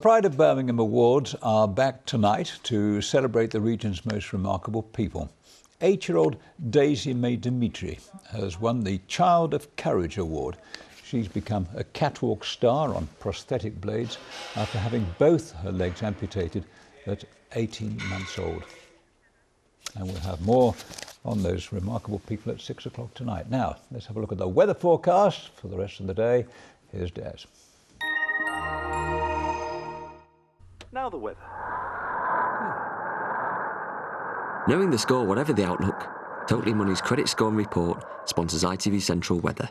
Pride of Birmingham Awards are back tonight to celebrate the region's most remarkable people. 8-year-old Daisy May Dimitri has won the Child of Courage Award. She's become a catwalk star on prosthetic blades after having both her legs amputated at 18 months old. And we'll have more on those remarkable people at 6 o'clock tonight. Now, let's have a look at the weather forecast for the rest of the day. Here's Des. Now the weather. Knowing the score, whatever the outlook, Totally Money's credit scoring report sponsors ITV Central Weather.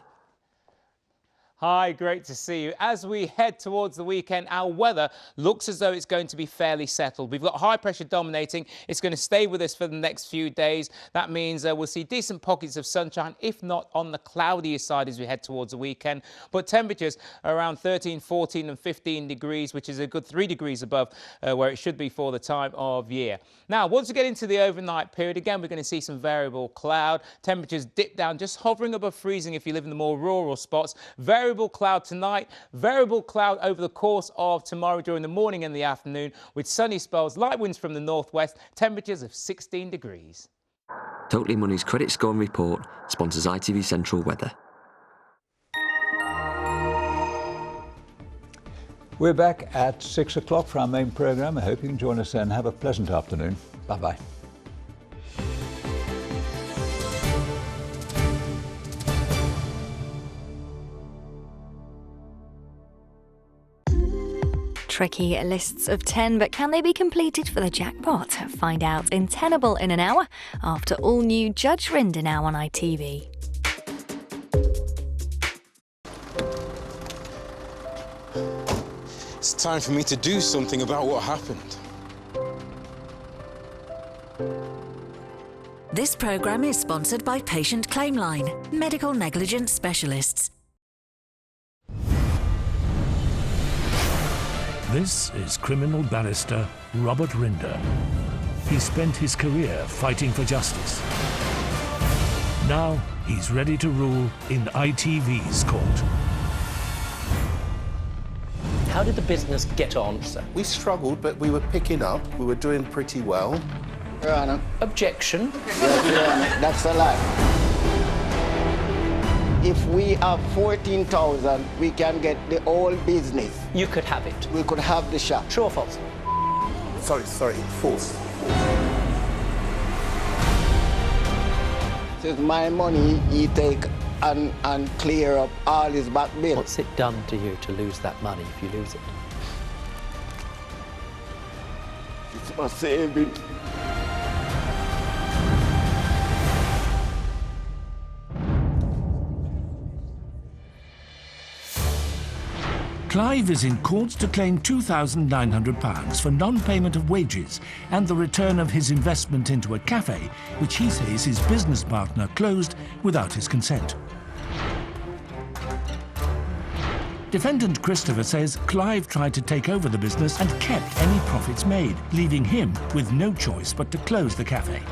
Hi, great to see you. As we head towards the weekend, our weather looks as though it's going to be fairly settled. We've got high pressure dominating. It's going to stay with us for the next few days. That means we'll see decent pockets of sunshine, if not on the cloudier side as we head towards the weekend. But temperatures around 13, 14 and 15 degrees, which is a good 3 degrees above where it should be for the time of year. Now, once we get into the overnight period, again, we're going to see some variable cloud. Temperatures dip down, just hovering above freezing if you live in the more rural spots. Variable cloud tonight, variable cloud over the course of tomorrow during the morning and the afternoon with sunny spells, light winds from the northwest, temperatures of 16 degrees. Totally Money's credit scoring report sponsors ITV Central Weather. We're back at 6 o'clock for our main programme. I hope you can join us then. Have a pleasant afternoon. Bye-bye. Tricky lists of 10, but can they be completed for the jackpot? Find out in Tenable in an hour after all new Judge Rinder now on ITV. It's time for me to do something about what happened. This programme is sponsored by Patient Claimline, medical negligence specialists. This is criminal barrister Robert Rinder. He spent his career fighting for justice. Now he's ready to rule in ITV's court. How did the business get on, sir? We struggled, but we were picking up. We were doing pretty well. Your Honour. Objection. Yes, Your Honour. That's a lie. If we have 14,000, we can get the whole business. You could have it. We could have the shop. True or false? Sorry, false. This is my money he take and clear up all his back bill. What's it done to you to lose that money if you lose it? It's my saving. Clive is in court to claim £2,900 for non-payment of wages and the return of his investment into a cafe, which he says his business partner closed without his consent. Defendant Christopher says Clive tried to take over the business and kept any profits made, leaving him with no choice but to close the cafe.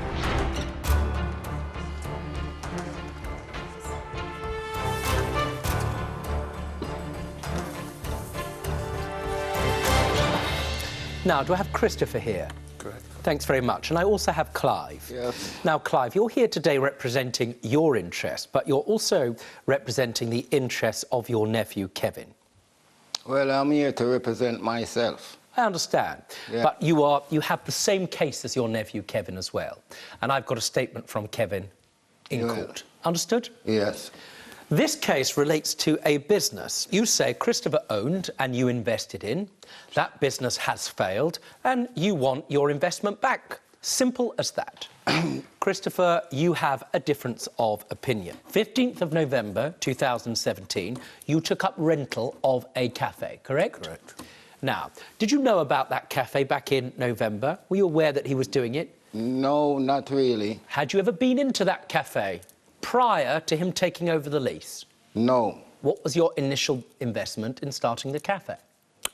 Now, do I have Christopher here? Correct. Thanks very much. And I also have Clive. Yes. Now, Clive, you're here today representing your interests, but you're also representing the interests of your nephew, Kevin. Well, I'm here to represent myself. I understand. Yeah. But you have the same case as your nephew, Kevin, as well. And I've got a statement from Kevin in court. Understood? Yes. This case relates to a business you say Christopher owned and you invested in. That business has failed and you want your investment back. Simple as that. Christopher, you have a difference of opinion. 15th of November 2017, you took up rental of a cafe, correct? Correct. Now, did you know about that cafe back in November? Were you aware that he was doing it? No, not really. Had you ever been into that cafe prior to him taking over the lease? No. What was your initial investment in starting the cafe?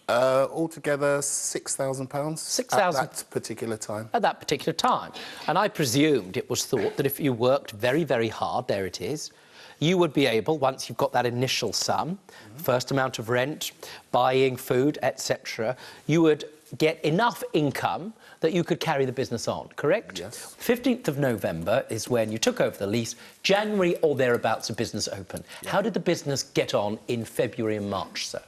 Altogether, £6,000. £6,000 at that particular time. At that particular time. And I presumed it was thought that if you worked very, very hard, there it is, you would be able, once you've got that initial sum, first amount of rent, buying food, etc., you would get enough income that you could carry the business on, correct? Yes. 15th of November is when you took over the lease. January or thereabouts, a business opened. Yeah. How did the business get on in February and March, sir?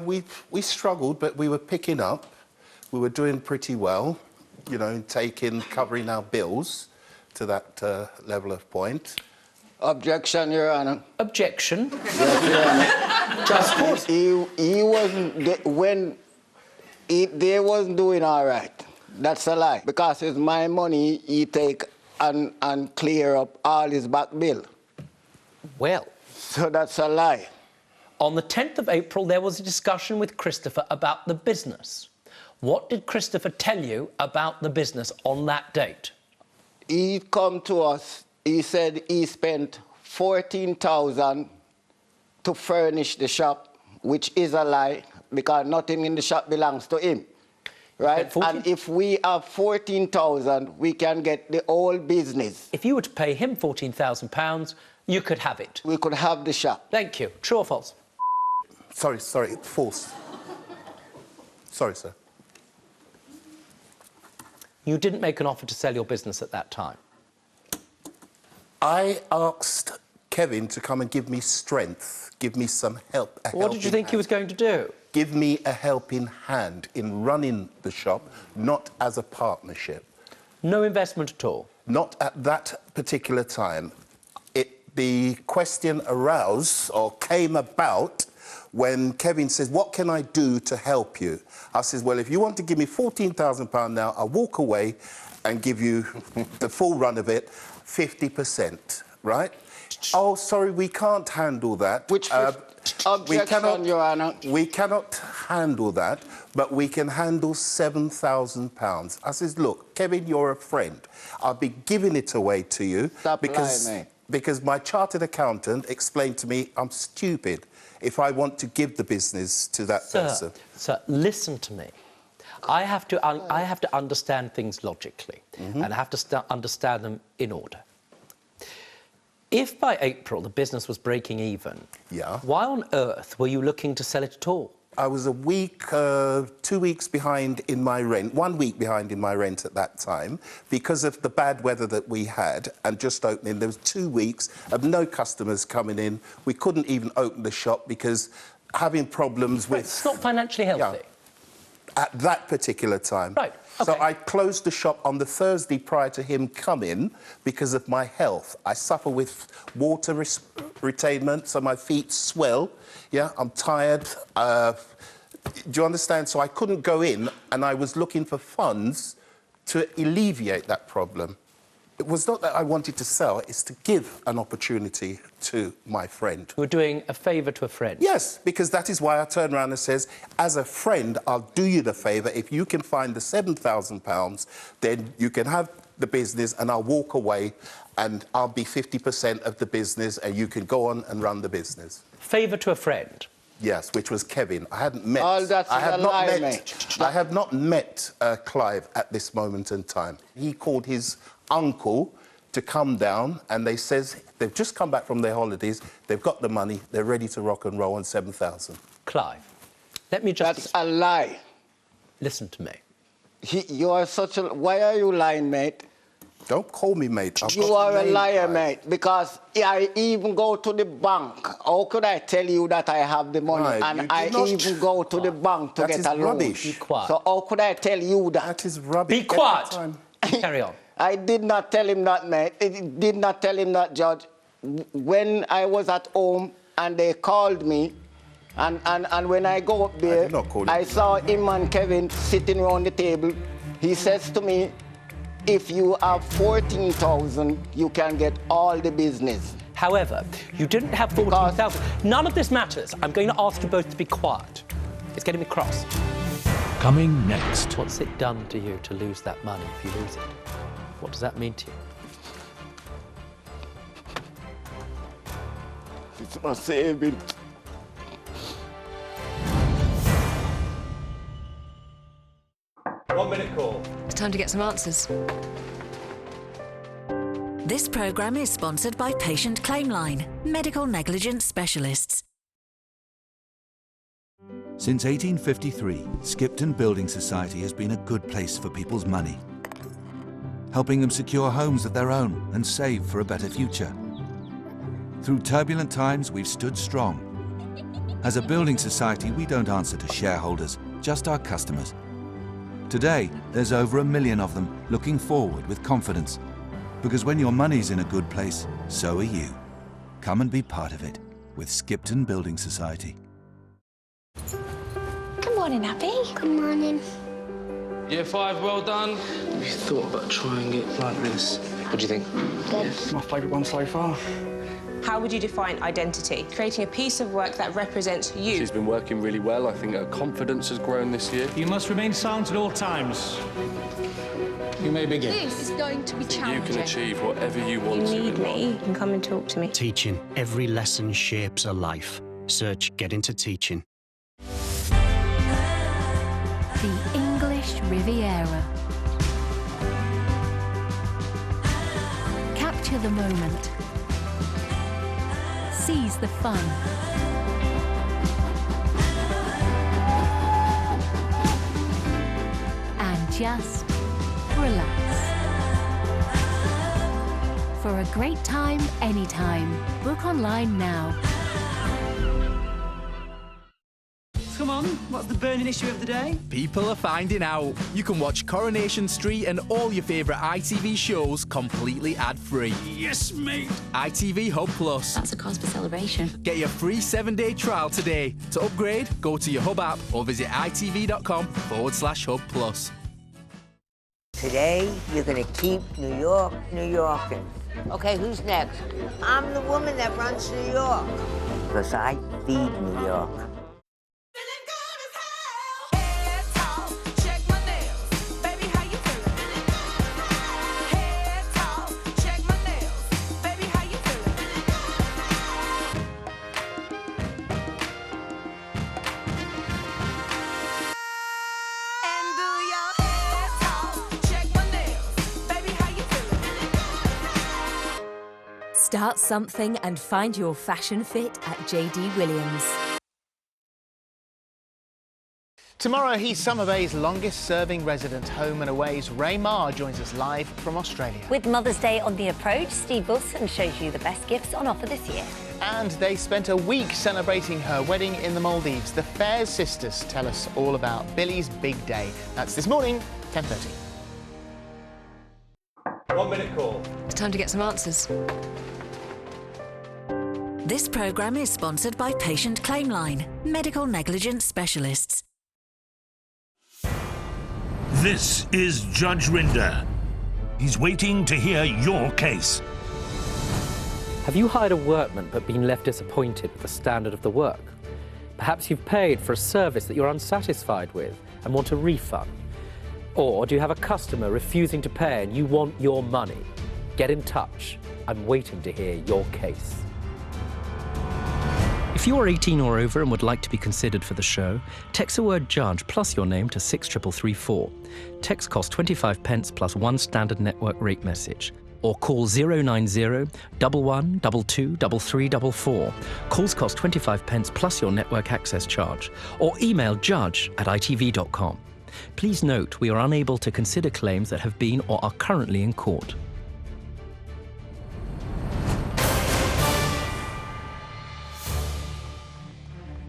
We struggled, but we were picking up. We were doing pretty well, you know, covering our bills to that level of point. Objection, Your Honor. Objection. Yes, Your Honor. Just He wasn't, they wasn't doing all right. That's a lie. Because it's my money, he take and clear up all his back bill. Well. So that's a lie. On the 10th of April, there was a discussion with Christopher about the business. What did Christopher tell you about the business on that date? He come to us, he said he spent $14,000 to furnish the shop, which is a lie, because nothing in the shop belongs to him, right? And if we have $14,000, we can get the whole business. If you were to pay him £14,000, you could have it. We could have the shop. Thank you. True or false? Sorry, false. Sorry, sir. You didn't make an offer to sell your business at that time. I asked Kevin to come and give me strength, give me some help. What did you think he was going to do? Give me a helping hand in running the shop, not as a partnership. No investment at all? Not at that particular time. The question arose or came about when Kevin says, what can I do to help you? I says, well, if you want to give me £14,000 now, I'll walk away and give you the full run of it, 50%, right? Oh, sorry, we can't handle that. Objection, Your Honor. We cannot handle that, but we can handle £7,000. I says, look, Kevin, you're a friend. I'll be giving it away to you. Stop lying, mate. Because my chartered accountant explained to me I'm stupid if I want to give the business to that person. Sir, listen to me. I have to understand things logically, and I have to understand them in order. If by April the business was breaking even, why on earth were you looking to sell it at all? I was a week, 2 weeks behind in my rent, 1 week behind in my rent at that time, because of the bad weather that we had and just opening. There was 2 weeks of no customers coming in. We couldn't even open the shop because having problems with... It's not financially healthy. At that particular time. Right. Okay. So I closed the shop on the Thursday prior to him coming because of my health. I suffer with water retainment, so my feet swell. Yeah, I'm tired. Do you understand? So I couldn't go in, and I was looking for funds to alleviate that problem. It was not that I wanted to sell, it's to give an opportunity to my friend. You were doing a favour to a friend? Yes, because that is why I turn around and says, as a friend, I'll do you the favour. If you can find the £7,000, then you can have the business and I'll walk away and I'll be 50% of the business and you can go on and run the business. Favour to a friend? Yes, which was Kevin. I hadn't met... All that's a lie, mate. I have not met Clive at this moment in time. He called his uncle to come down and they says they've just come back from their holidays, they've got the money, they're ready to rock and roll on 7,000. Clive, let me just... That's a lie. Listen to me. You are such a... Why are you lying, mate? Don't call me mate. You are a liar, mate, because I even go to the bank. How could I tell you that I have the money? Right, and I even go to the bank to get a loan. Rubbish. Be quiet. So how could I tell you that? That is rubbish. Be quiet. Carry on. I did not tell him that, mate. I did not tell him that, Judge. When I was at home and they called me, and when I go up there, I saw him and Kevin sitting around the table. He says to me, if you have 14,000, you can get all the business. However, you didn't have 14,000. None of this matters. I'm going to ask you both to be quiet. It's getting me cross. Coming next. What's it done to you to lose that money if you lose it? What does that mean to you? It's my saving. One minute call. It's time to get some answers. This programme is sponsored by Patient Claimline, medical negligence specialists. Since 1853, Skipton Building Society has been a good place for people's money, helping them secure homes of their own and save for a better future. Through turbulent times, we've stood strong. As a building society, we don't answer to shareholders, just our customers. Today, there's over 1 million of them looking forward with confidence. Because when your money's in a good place, so are you. Come and be part of it with Skipton Building Society. Good morning, Abby. Good morning. Year 5, well done. Have you thought about trying it like this? What do you think? Good. It's my favourite one so far. How would you define identity? Creating a piece of work that represents you. She's been working really well. I think her confidence has grown this year. You must remain silent at all times. You may begin. This is going to be challenging. You can achieve whatever you want to. You need me, you can come and talk to me. Teaching. Every lesson shapes a life. Search Get Into Teaching. The English Riviera. Capture the moment. Seize the fun. And just relax. For a great time, anytime. Book online now. Come on, what's the burning issue of the day? People are finding out. You can watch Coronation Street and all your favourite ITV shows completely ad-free. Yes, mate. ITV Hub Plus. That's a cause for celebration. Get your free 7-day trial today. To upgrade, go to your Hub app or visit itv.com/Hub Plus. Today, you're going to keep New York, New Yorking. Okay, who's next? I'm the woman that runs New York. Because I feed New York. Start something and find your fashion fit at JD Williams. Tomorrow, he's Summer Bay's longest-serving resident. Home and Away's Ray Marr joins us live from Australia. With Mother's Day on the approach, Steve Wilson shows you the best gifts on offer this year. And they spent a week celebrating her wedding in the Maldives. The Fairs sisters tell us all about Billy's big day. That's this morning, 10:30. 1 minute call. It's time to get some answers. This programme is sponsored by Patient Claimline, medical negligence specialists. This is Judge Rinder. He's waiting to hear your case. Have you hired a workman but been left disappointed with the standard of the work? Perhaps you've paid for a service that you're unsatisfied with and want a refund. Or do you have a customer refusing to pay and you want your money? Get in touch. I'm waiting to hear your case. If you are 18 or over and would like to be considered for the show, text the word judge plus your name to 63334. Text costs 25 pence plus one standard network rate message. Or call 090 11 22 3344. Calls cost 25 pence plus your network access charge. Or email judge@itv.com. Please note we are unable to consider claims that have been or are currently in court.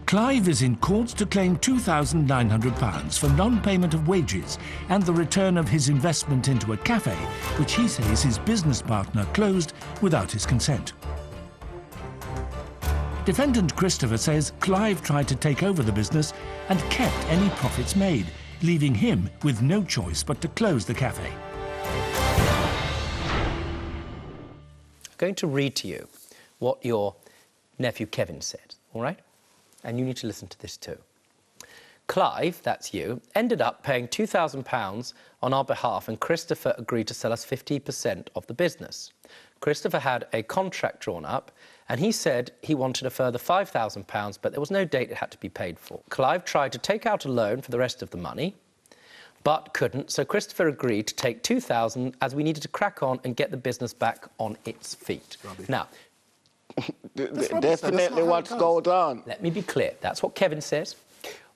Clive is in court to claim £2,900 for non-payment of wages and the return of his investment into a cafe, which he says his business partner closed without his consent. Defendant Christopher says Clive tried to take over the business and kept any profits made, leaving him with no choice but to close the cafe. I'm going to read to you what your nephew Kevin said, all right? And you need to listen to this too. Clive, that's you, ended up paying £2,000 on our behalf and Christopher agreed to sell us 50% of the business. Christopher had a contract drawn up and he said he wanted a further £5,000, but there was no date it had to be paid for. Clive tried to take out a loan for the rest of the money, but couldn't, so Christopher agreed to take 2,000 as we needed to crack on and get the business back on its feet. Rubbish. Now, definitely what's going on. Let me be clear. That's what Kevin says.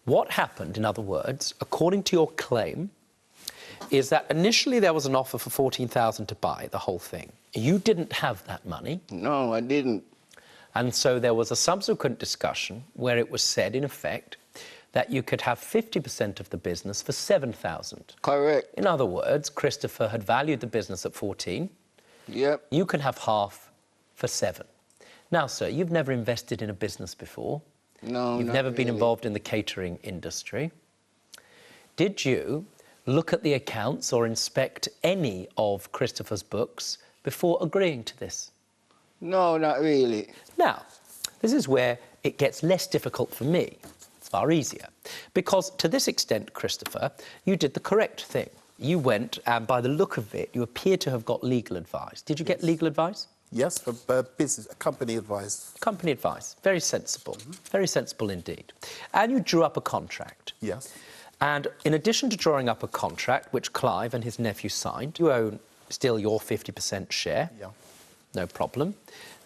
What happened, in other words, according to your claim, is that initially there was an offer for 14,000 to buy the whole thing. You didn't have that money. No, I didn't. And so there was a subsequent discussion where it was said, in effect, that you could have 50% of the business for 7,000. Correct. In other words, Christopher had valued the business at 14. Yep. You could have half for 7. Now, sir, you've never invested in a business before. No, You've not never been really. involved in the catering industry. Did you look at the accounts or inspect any of Christopher's books before agreeing to this? No, not really. Now, this is where it gets less difficult for me. It's far easier. Because to this extent, Christopher, you did the correct thing. You went, and by the look of it, you appear to have got legal advice. Did you get legal advice? Yes, for business, company advice. Company advice. Very sensible. Very sensible indeed. And you drew up a contract. Yes. And in addition to drawing up a contract, which Clive and his nephew signed, you own still your 50% share. Yeah. No problem.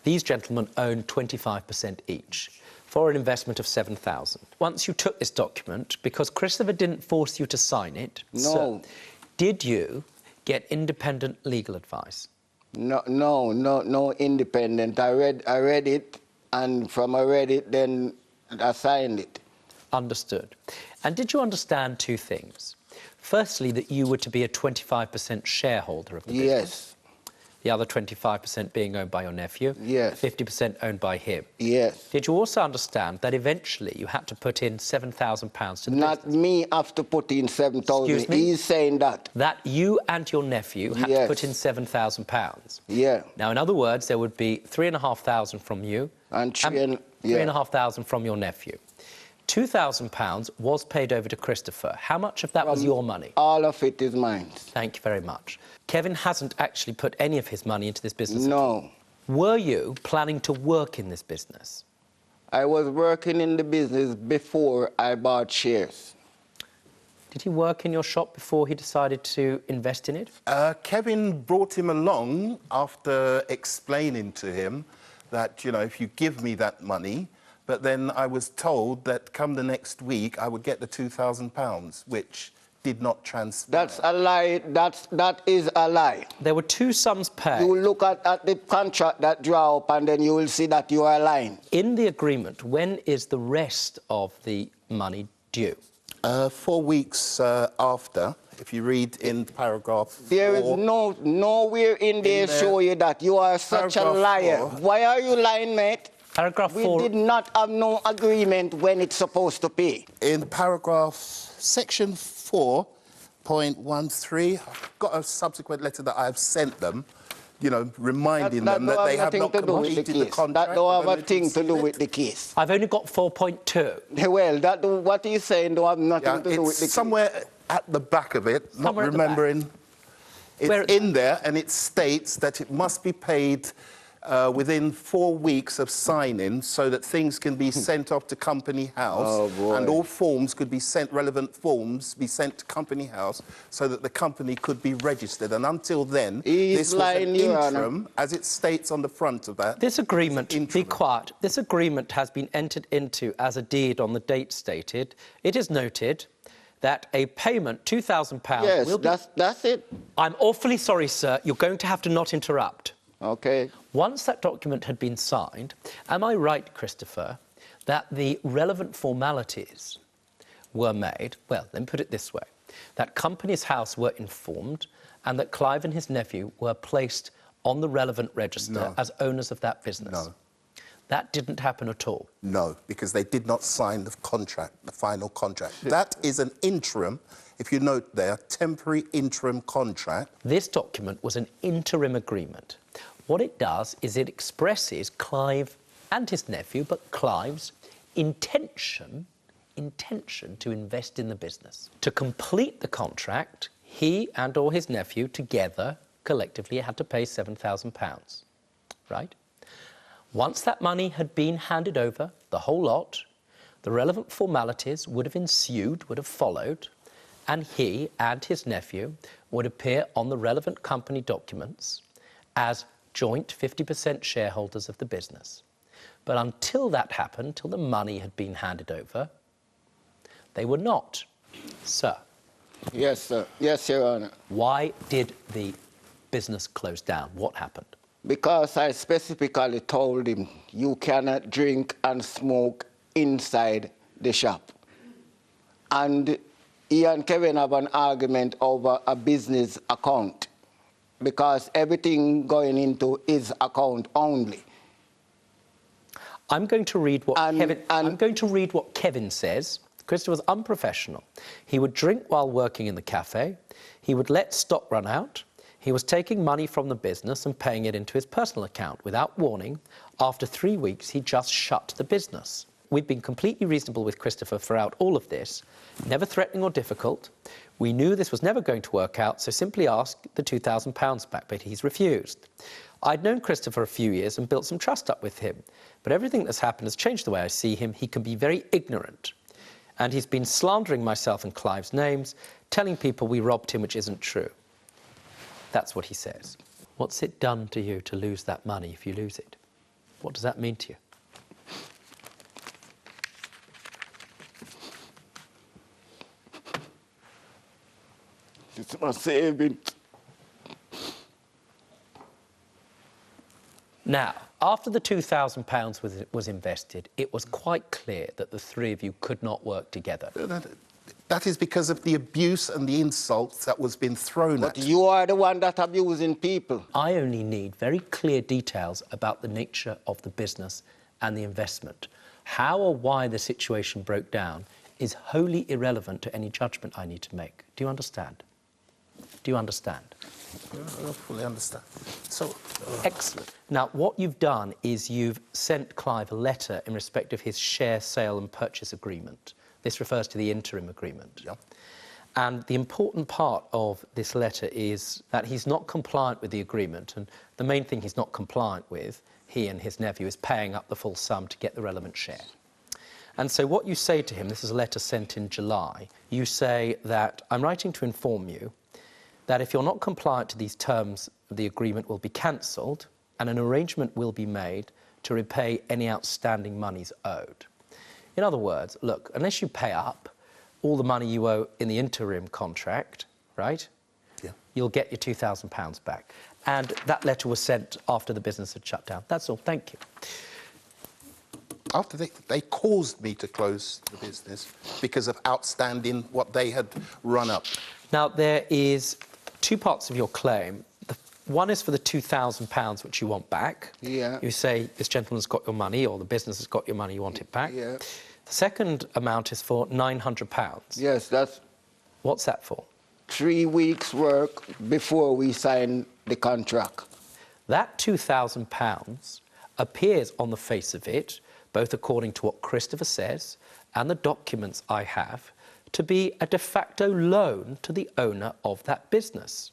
These gentlemen own 25% each for an investment of 7,000. Once you took this document, because Christopher didn't force you to sign it, No. so did you get independent legal advice? No independent. I read it, and from I read it, then I signed it. Understood. And did you understand two things? Firstly, that you were to be a 25% shareholder of the business. Yes. The other 25% being owned by your nephew. Yes. 50% owned by him. Yes. Did you also understand that eventually you had to put in £7,000 to the Not business? me have to put in 7,000. Excuse me? He's saying that. That you and your nephew had to Yes. put in £7,000. Yeah. Now, in other words, there would be 3,500 from you and three and a half thousand from your nephew. £2,000 was paid over to Christopher. How much of that was your money? All of it is mine. Thank you very much. Kevin hasn't actually put any of his money into this business. No. Were you planning to work in this business? I was working in the business before I bought shares. Did he work in your shop before he decided to invest in it? Kevin brought him along after explaining to him that, you know, if you give me that money, but then I was told that come the next week I would get the £2,000, which did not transpire. That's a lie. That is a lie. There were two sums paid. You will look at the contract that draw up, and then you will see that you are lying. In the agreement, when is the rest of the money due? 4 weeks after, if you read in paragraph 4. There is nowhere in there show you that. You are such a liar. 4. Why are you lying, mate? Paragraph 4. We did not have no agreement when it's supposed to pay. In paragraph section 4.13, I've got a subsequent letter that I've sent them, you know, reminding them that they have not completed the contract. That don't have a thing to do with the case. I've only got 4.2. Well, what he's saying don't have nothing to do with the case. Somewhere at the back of it, not remembering. It's in there, and it states that it must be paid within 4 weeks of signing, so that things can be sent off to Company House, and all forms could be sent, relevant forms be sent to Company House, so that the company could be registered. And until then, this was an interim, as it states on the front of that. This agreement, be quiet, this agreement has been entered into as a deed on the date stated. It is noted that a payment, £2,000, will be... Yes, that's it. I'm awfully sorry, sir. You're going to have to not interrupt. Okay. Once that document had been signed, am I right, Christopher, that the relevant formalities were made, well, let me put it this way, that Companies House were informed and that Clive and his nephew were placed on the relevant register as owners of that business? No. That didn't happen at all? No, because they did not sign the contract, the final contract. That is an interim, if you note there, temporary interim contract. This document was an interim agreement. What it does is it expresses Clive and his nephew, but Clive's intention to invest in the business. To complete the contract, he and or his nephew together, collectively, had to pay £7,000, right? Once that money had been handed over, the whole lot, the relevant formalities would have ensued, would have followed, and he and his nephew would appear on the relevant company documents as joint 50% shareholders of the business. But until that happened, till the money had been handed over, they were not. Sir. Yes, sir. Yes, Your Honor. Why did the business close down? What happened? Because I specifically told him you cannot drink and smoke inside the shop. And he and Kevin have an argument over a business account because everything going into his account only. I'm going to read what Kevin says. Christopher was unprofessional. He would drink while working in the cafe. He would let stock run out. He was taking money from the business and paying it into his personal account. Without warning, after 3 weeks, he just shut the business. We've been completely reasonable with Christopher throughout all of this, never threatening or difficult. We knew this was never going to work out, so simply asked the £2,000 back, but he's refused. I'd known Christopher a few years and built some trust up with him, but everything that's happened has changed the way I see him. He can be very ignorant, and he's been slandering myself and Clive's names, telling people we robbed him, which isn't true. That's what he says. What's it done to you to lose that money if you lose it? What does that mean to you? It's my saving. Now, after the £2,000 was invested, it was quite clear that the three of you could not work together. That is because of the abuse and the insults that was being thrown at. But you are the one that's abusing people. I only need very clear details about the nature of the business and the investment. How or why the situation broke down is wholly irrelevant to any judgment I need to make. Do you understand? Do you understand? I don't fully understand. So, excellent. Now, what you've done is you've sent Clive a letter in respect of his share sale and purchase agreement. This refers to the interim agreement. Yeah. And the important part of this letter is that he's not compliant with the agreement, and the main thing he's not compliant with, he and his nephew, is paying up the full sum to get the relevant share. And so what you say to him, this is a letter sent in July, you say that I'm writing to inform you that if you're not compliant to these terms, the agreement will be cancelled and an arrangement will be made to repay any outstanding monies owed. In other words, look, unless you pay up all the money you owe in the interim contract, right? Yeah. You'll get your £2,000 back. And that letter was sent after the business had shut down. That's all. Thank you. After they caused me to close the business because of outstanding what they had run up. Now, there is two parts of your claim. One is for the £2,000 which you want back. Yeah. You say this gentleman's got your money or the business has got your money, you want it back. Yeah. The second amount is for £900. Yes, that's... What's that for? 3 weeks' work before we sign the contract. That £2,000 appears on the face of it, both according to what Christopher says and the documents I have, to be a de facto loan to the owner of that business.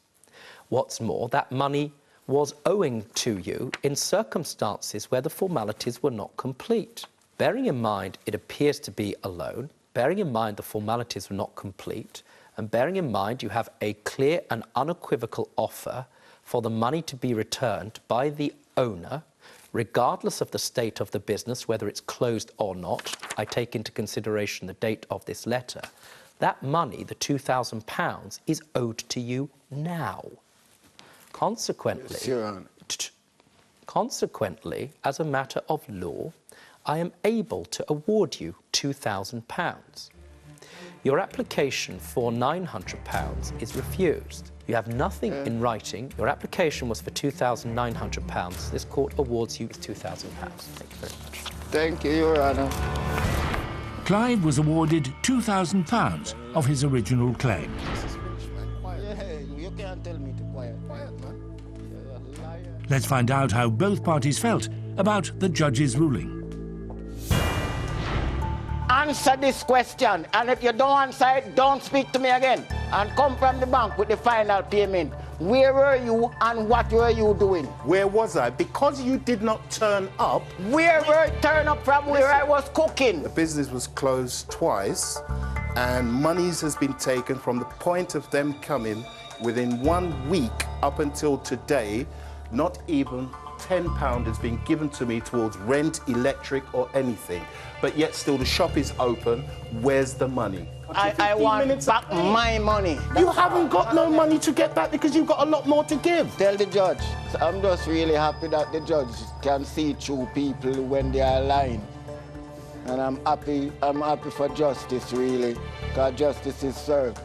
What's more, that money was owing to you in circumstances where the formalities were not complete. Bearing in mind it appears to be a loan, bearing in mind the formalities were not complete, and bearing in mind you have a clear and unequivocal offer for the money to be returned by the owner, regardless of the state of the business, whether it's closed or not, I take into consideration the date of this letter, that money, the £2,000, is owed to you now. Consequently, yes, Your Honor. Consequently, as a matter of law, I am able to award you £2,000. Your application for £900 is refused. You have nothing in writing. Your application was for £2,900. This court awards you £2,000. Thank you very much. Thank you, Your Honor. Clive was awarded £2,000 of his original claim. You can't tell me to quiet, man. Let's find out how both parties felt about the judge's ruling. Answer this question, and if you don't answer it, don't speak to me again. And come from the bank with the final payment. Where were you and what were you doing? Where was I? Because you did not turn up. Where were you turn up from? Where I was cooking. The business was closed twice. and monies has been taken from the point of them coming. Within 1 week up until today, not even £10 has been given to me towards rent, electric or anything. But yet still the shop is open. Where's the money? I want back my money. You haven't got no money to get back because you've got a lot more to give. Tell the judge. I'm just really happy that the judge can see through people when they are lying. And I'm happy for justice, really, because justice is served.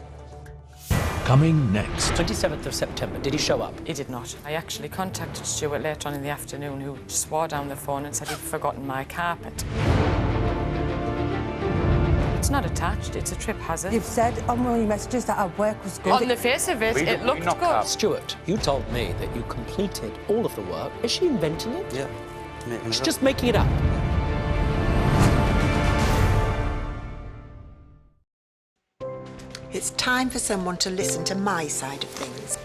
Coming next. 27th of September, did he show up? He did not. I actually contacted Stuart later on in the afternoon, who swore down the phone and said he'd forgotten my carpet. It's not attached, it's a trip hazard. You've said on one of your messages that our work was good. On the face of it, it looked good. Stuart, you told me that you completed all of the work. Is she inventing it? Yeah. She's just making it up. It's time for someone to listen to my side of things.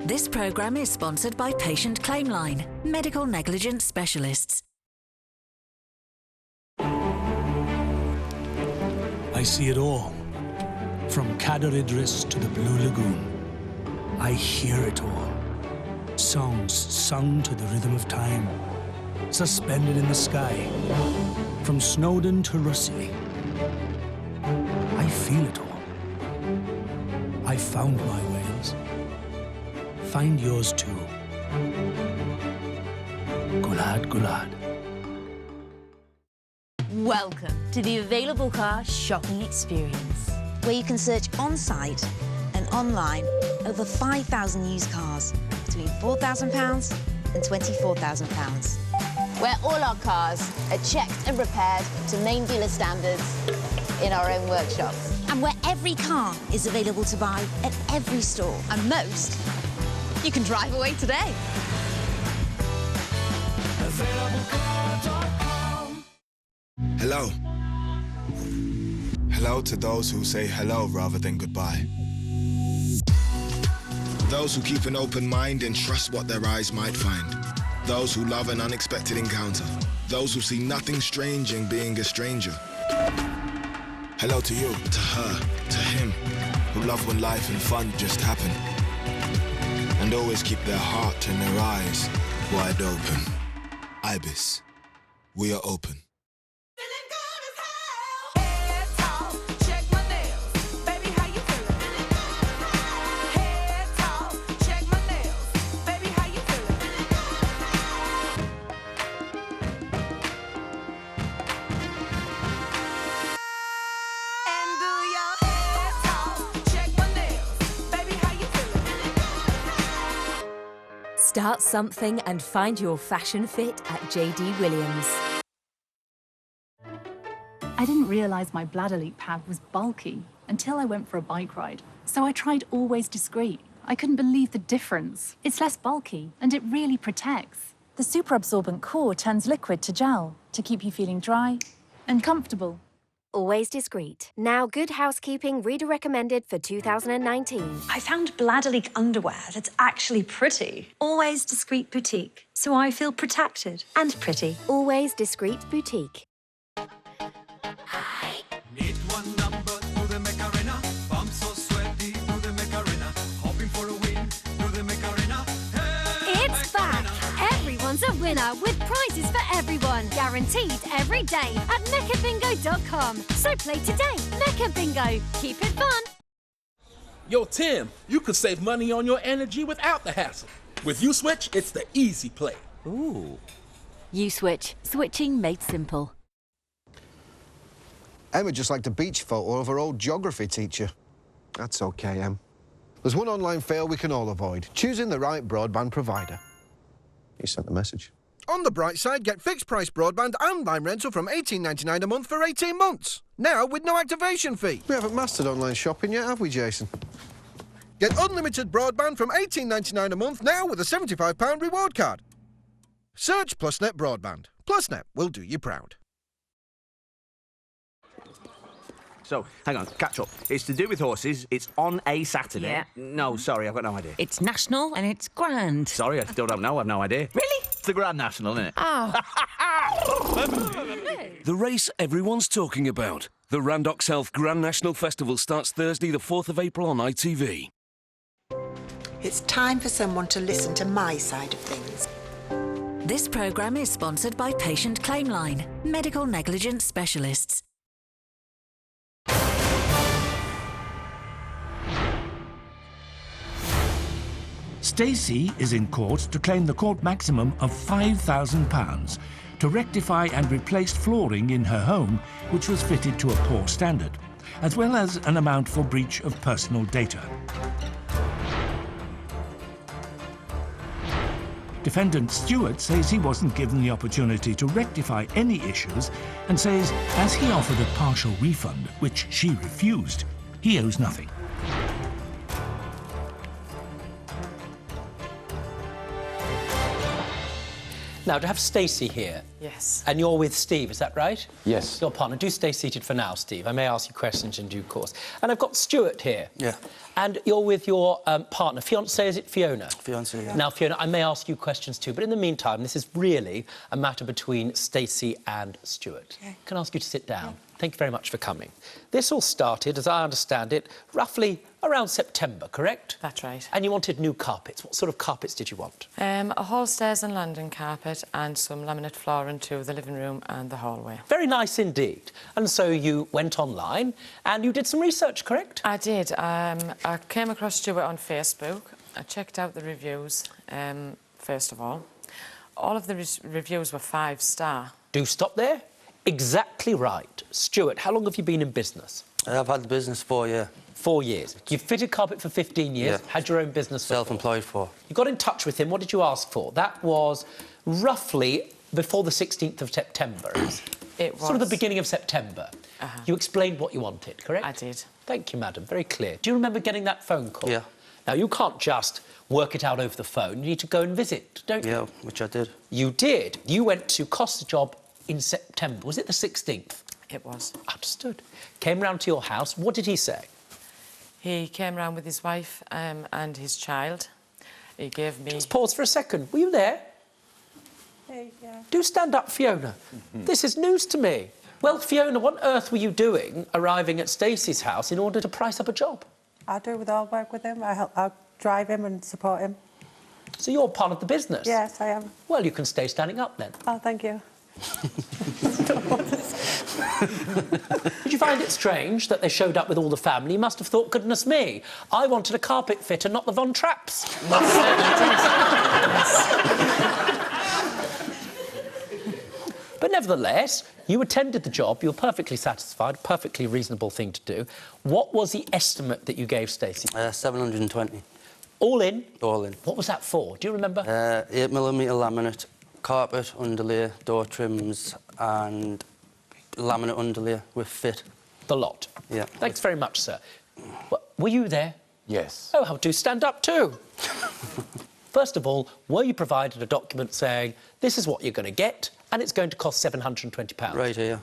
This programme is sponsored by Patient Claimline, medical negligence specialists. I see it all. From Kader Idris to the Blue Lagoon. I hear it all. Songs sung to the rhythm of time. Suspended in the sky. From Snowdon to Russie. I feel it all. I found my Wales. Find yours too. Gulad, Gulad. Welcome to the Available Car shopping experience, where you can search on-site and online over 5,000 used cars between £4,000 and £24,000. Where all our cars are checked and repaired to main dealer standards in our own workshops. And where every car is available to buy at every store. And most, you can drive away today. Hello. Hello to those who say hello rather than goodbye. Those who keep an open mind and trust what their eyes might find. Those who love an unexpected encounter. Those who see nothing strange in being a stranger. Hello to you, to her, to him, who love when life and fun just happen. And always keep their heart and their eyes wide open. Ibis, we are open. Start something and find your fashion fit at JD Williams. I didn't realise my bladder leak pad was bulky until I went for a bike ride. So I tried Always Discreet. I couldn't believe the difference. It's less bulky and it really protects. The super absorbent core turns liquid to gel to keep you feeling dry and comfortable. Always Discreet. Now Good Housekeeping reader recommended for 2019. I found bladder leak underwear that's actually pretty. Always Discreet Boutique, so I feel protected and pretty. Always Discreet Boutique. Need one number through the Macarena. Bump so sweaty through the Macarena. Hoping for a win through the Macarena. Hey, It's back! Everyone's a winner with prizes for everyone. Guaranteed every day at meccabingo.com. So play today. Mecca Bingo. Keep it fun. Yo, Tim, you could save money on your energy without the hassle. With U-Switch, it's the easy play. Ooh. U-Switch. Switching made simple. Emma just liked a beach photo of her old geography teacher. That's okay, Em. There's one online fail we can all avoid. Choosing the right broadband provider. You sent the message. On the bright side, get fixed-price broadband and line rental from $18.99 a month for 18 months. Now with no activation fee. We haven't mastered online shopping yet, have we, Jason? Get unlimited broadband from $18.99 a month now with a £75 reward card. Search PlusNet Broadband. PlusNet will do you proud. So, hang on, catch up. It's to do with horses. It's on a Saturday. Yeah. No, sorry, I've got no idea. It's national and it's grand. Sorry, I still don't know. I've no idea. Really? It's the Grand National, isn't it? Oh. The race everyone's talking about. The Randox Health Grand National Festival starts Thursday, the 4th of April on ITV. It's time for someone to listen to my side of things. This programme is sponsored by Patient Claimline, medical negligence specialists. Stacey is in court to claim the court maximum of £5,000 to rectify and replace flooring in her home which was fitted to a poor standard, as well as an amount for breach of personal data. Defendant Stewart says he wasn't given the opportunity to rectify any issues and says as he offered a partial refund, which she refused, he owes nothing. Now, to have Stacey here. Yes. And you're with Steve, is that right? Yes. Your partner. Do stay seated for now, Steve. I may ask you questions in due course. And I've got Stuart here. Yeah. And you're with your partner. Fiancée, is it Fiona? Fiancée, yeah. Now, Fiona, I may ask you questions too, but in the meantime, this is really a matter between Stacey and Stuart. Okay. Can I ask you to sit down? Thank you very much for coming. This all started, as I understand it, roughly around September, correct? That's right. And you wanted new carpets. What sort of carpets did you want? A hall stairs and landing carpet and some laminate flooring to the living room and the hallway. Very nice indeed. And so you went online and you did some research, correct? I did. I came across Stuart on Facebook. I checked out the reviews, first of all. All of the reviews were 5-star. Do stop there. Exactly right. Stuart, how long have you been in business? I've had the business for 4 years. 4 years. You've fitted carpet for 15 years, Yeah. had your own business for Self-employed for. You got in touch with him. What did you ask for? That was roughly before the 16th of September. It was. Sort of the beginning of September. You explained what you wanted, correct? I did. Thank you, madam. Very clear. Do you remember getting that phone call? Yeah. Now, you can't just work it out over the phone. You need to go and visit, don't you? Yeah, which I did. You did. You went to Costa Job in September. Was it the 16th? It was. Understood. Came round to your house. What did he say? He came round with his wife and his child. He gave me... Just pause for a second. Were you there? Hey, yeah. Do stand up, Fiona. This is news to me. Well, Fiona, what on earth were you doing arriving at Stacey's house in order to price up a job? I do with all work with him. I drive him and support him. So you're part of the business? Yes, I am. Well, you can stay standing up then. Oh, thank you. Did you find it strange that they showed up with all the family? You must have thought, goodness me, I wanted a carpet fitter, not the Von Trapps. But nevertheless, you attended the job, you were perfectly satisfied, perfectly reasonable thing to do. What was the estimate that you gave Stacey? 720. All in? All in. What was that for? Do you remember? 8mm laminate, carpet, underlay, door trims and laminate underlay with fit. The lot? Yeah. Thanks very much, sir. Were you there? Yes. Oh, how do stand up too? First of all, were you provided a document saying, this is what you're going to get, and it's going to cost £720? Right here.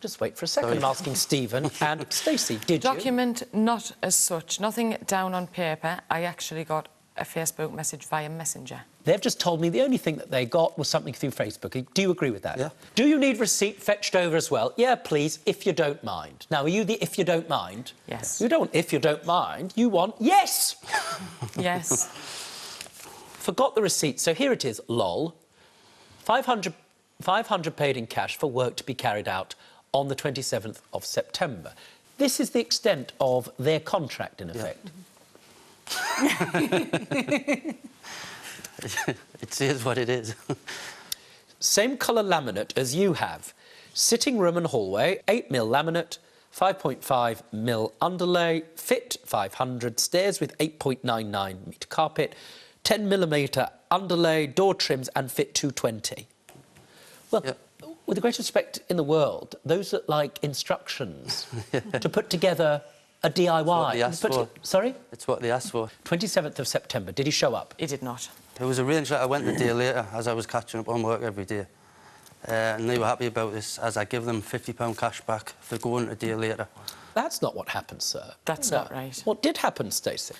Just wait for a second. Sorry. I'm asking Stephen and Stacey, did you? Document not as such, nothing down on paper. I actually got a Facebook message via Messenger. They've just told me the only thing that they got was something through Facebook. Do you agree with that? Yeah. Do you need receipt fetched over as well? Yeah, please, if you don't mind. Now, are you the if you don't mind? Yes. You don't if you don't mind. You want yes! Yes. Forgot the receipt, so here it is, lol. 500 paid in cash for work to be carried out on the 27th of September. This is the extent of their contract, in effect. It is what it is. Same colour laminate as you have. Sitting room and hallway, 8mm laminate, 5.5mm underlay, fit 500, stairs with 8.99 carpet, 10mm underlay, door trims and fit 220. Well, with the greatest respect in the world, those are like instructions to put together a DIY. It's what they asked for. Sorry? It's what they asked for. 27th of September. Did he show up? He did not. It was arranged that I went the day later as I was catching up on work every day. And they were happy about this as I give them £50 cash back for going a day later. That's not what happened, sir. That's not right. What did happen, Stacey?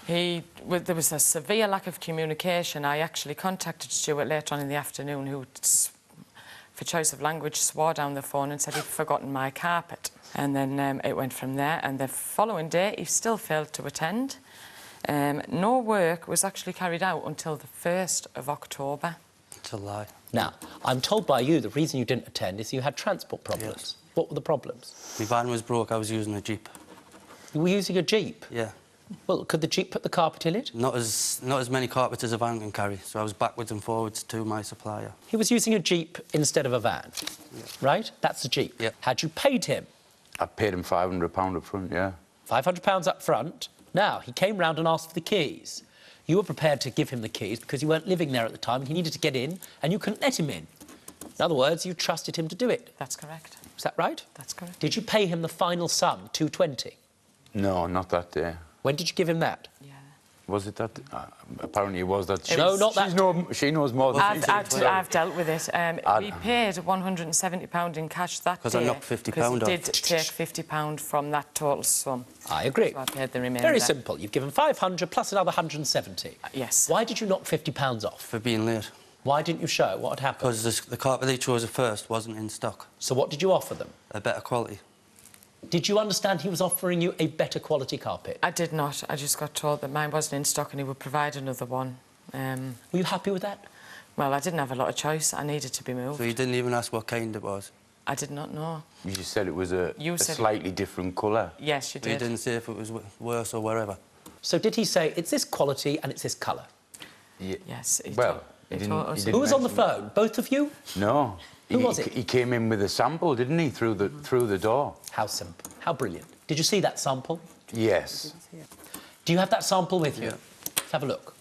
There was a severe lack of communication. I actually contacted Stuart later on in the afternoon, who for choice of language, swore down the phone and said he'd forgotten my carpet. And then it went from there, and the following day he still failed to attend. No work was actually carried out until the 1st of October. It's a lie. Now, I'm told by you the reason you didn't attend is you had transport problems. Yes. What were the problems? My van was broke, I was using a Jeep. You were using a Jeep? Yeah. Well, could the Jeep put the carpet in it? Not as many carpets as a van can carry, so I was backwards and forwards to my supplier. He was using a Jeep instead of a van, right? That's a Jeep. Yeah. Had you paid him? I paid him £500 up front, yeah. £500 up front. Now, he came round and asked for the keys. You were prepared to give him the keys because you weren't living there at the time and he needed to get in and you couldn't let him in. In other words, you trusted him to do it. That's correct. Is that right? That's correct. Did you pay him the final sum, £220? No, not that day. When did you give him that? Was it that? Apparently it was that. No, not that. She knows more than I've dealt with it. We paid £170 in cash that day. Because I knocked £50 off. Because he did take £50 from that total sum. I agree. So I paid the remainder. Very simple. You've given 500 plus another 170. Yes. Why did you knock £50 off? For being late. Why didn't you show? What had happened? Because the carpet they chose at first wasn't in stock. So what did you offer them? A better quality. Did you understand he was offering you a better quality carpet? I did not. I just got told that mine wasn't in stock and he would provide another one. Were you happy with that? Well, I didn't have a lot of choice. I needed to be moved. So you didn't even ask what kind it was? I did not know. You just said it was a slightly different colour. Yes, you did. You didn't say if it was worse or wherever. So did he say, it's this quality and it's this colour? Yes. Well, who was on the phone? Both of you? No. Who was it? He came in with a sample, didn't he, through the door? How simple. How brilliant. Did you see that sample? Yes. Do you have that sample with you? Let's have a look.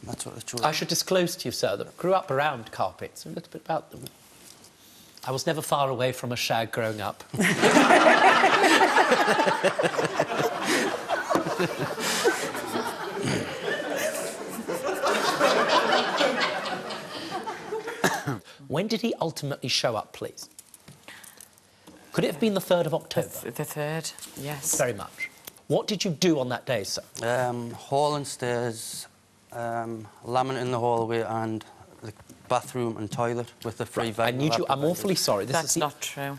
That's what the choice. I should disclose to you, sir, that I grew up around carpets, a little bit about them. I was never far away from a shag growing up. When did he ultimately show up, please? Could it have been the 3rd of October? The 3rd, yes. Very much. What did you do on that day, sir? Hall and stairs, laminate in the hallway and the bathroom and toilet with the free vent. I'm awfully sorry. That's not true.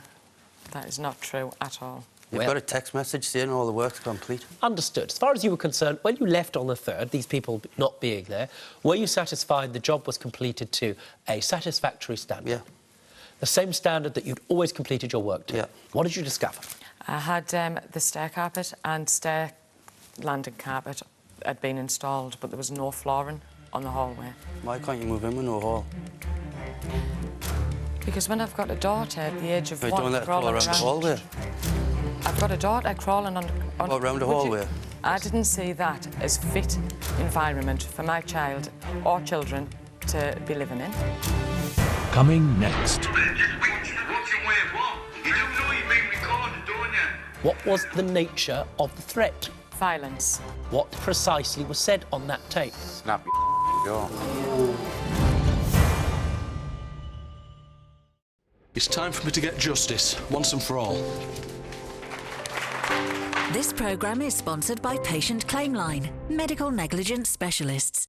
That is not true at all. You've got a text message saying all the work's complete. Understood. As far as you were concerned, when you left on the 3rd, these people not being there, were you satisfied the job was completed to a satisfactory standard? Yeah. The same standard that you'd always completed your work to? Yeah. What did you discover? I had the stair carpet and stair landing carpet had been installed, but there was no flooring on the hallway. Why can't you move in with no hall? Because when I've got a daughter at the age of 1 don't let her crawl around the hallway. I've got a daughter crawling on what, around the hallway? I didn't see that as fit environment for my child or children to be living in. Coming next. What was the nature of the threat? Violence. What precisely was said on that tape? Snap your jaw. It's time for me to get justice, once and for all. This programme is sponsored by Patient Claimline, medical negligence specialists.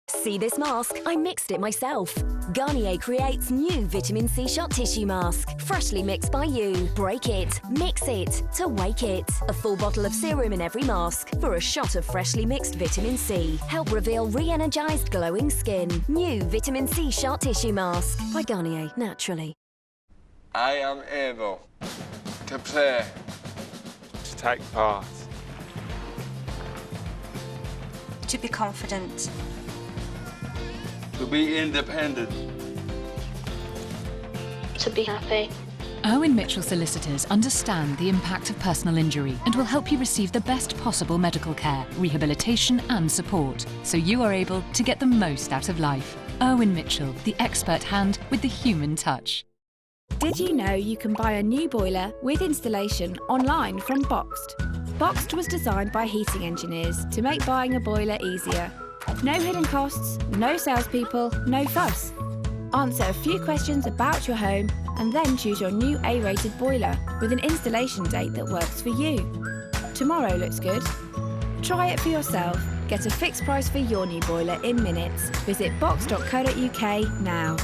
See this mask? I mixed it myself. Garnier creates new vitamin C shot tissue mask, freshly mixed by you. Break it, mix it, to wake it. A full bottle of serum in every mask for a shot of freshly mixed vitamin C. Help reveal re-energised glowing skin. New vitamin C shot tissue mask by Garnier, naturally. I am able to play, to take part, To be confident. to be independent, to be happy. Owen Mitchell solicitors understand the impact of personal injury and will help you receive the best possible medical care, rehabilitation and support, so you are able to get the most out of life. Owen Mitchell, the expert hand with the human touch. Did you know you can buy a new boiler with installation online from Boxed? Boxed was designed by heating engineers to make buying a boiler easier. No hidden costs, no salespeople, no fuss. Answer a few questions about your home and then choose your new A-rated boiler with an installation date that works for you. Tomorrow looks good. Try it for yourself Get a fixed price for your new boiler in minutes. Visit box.co.uk now.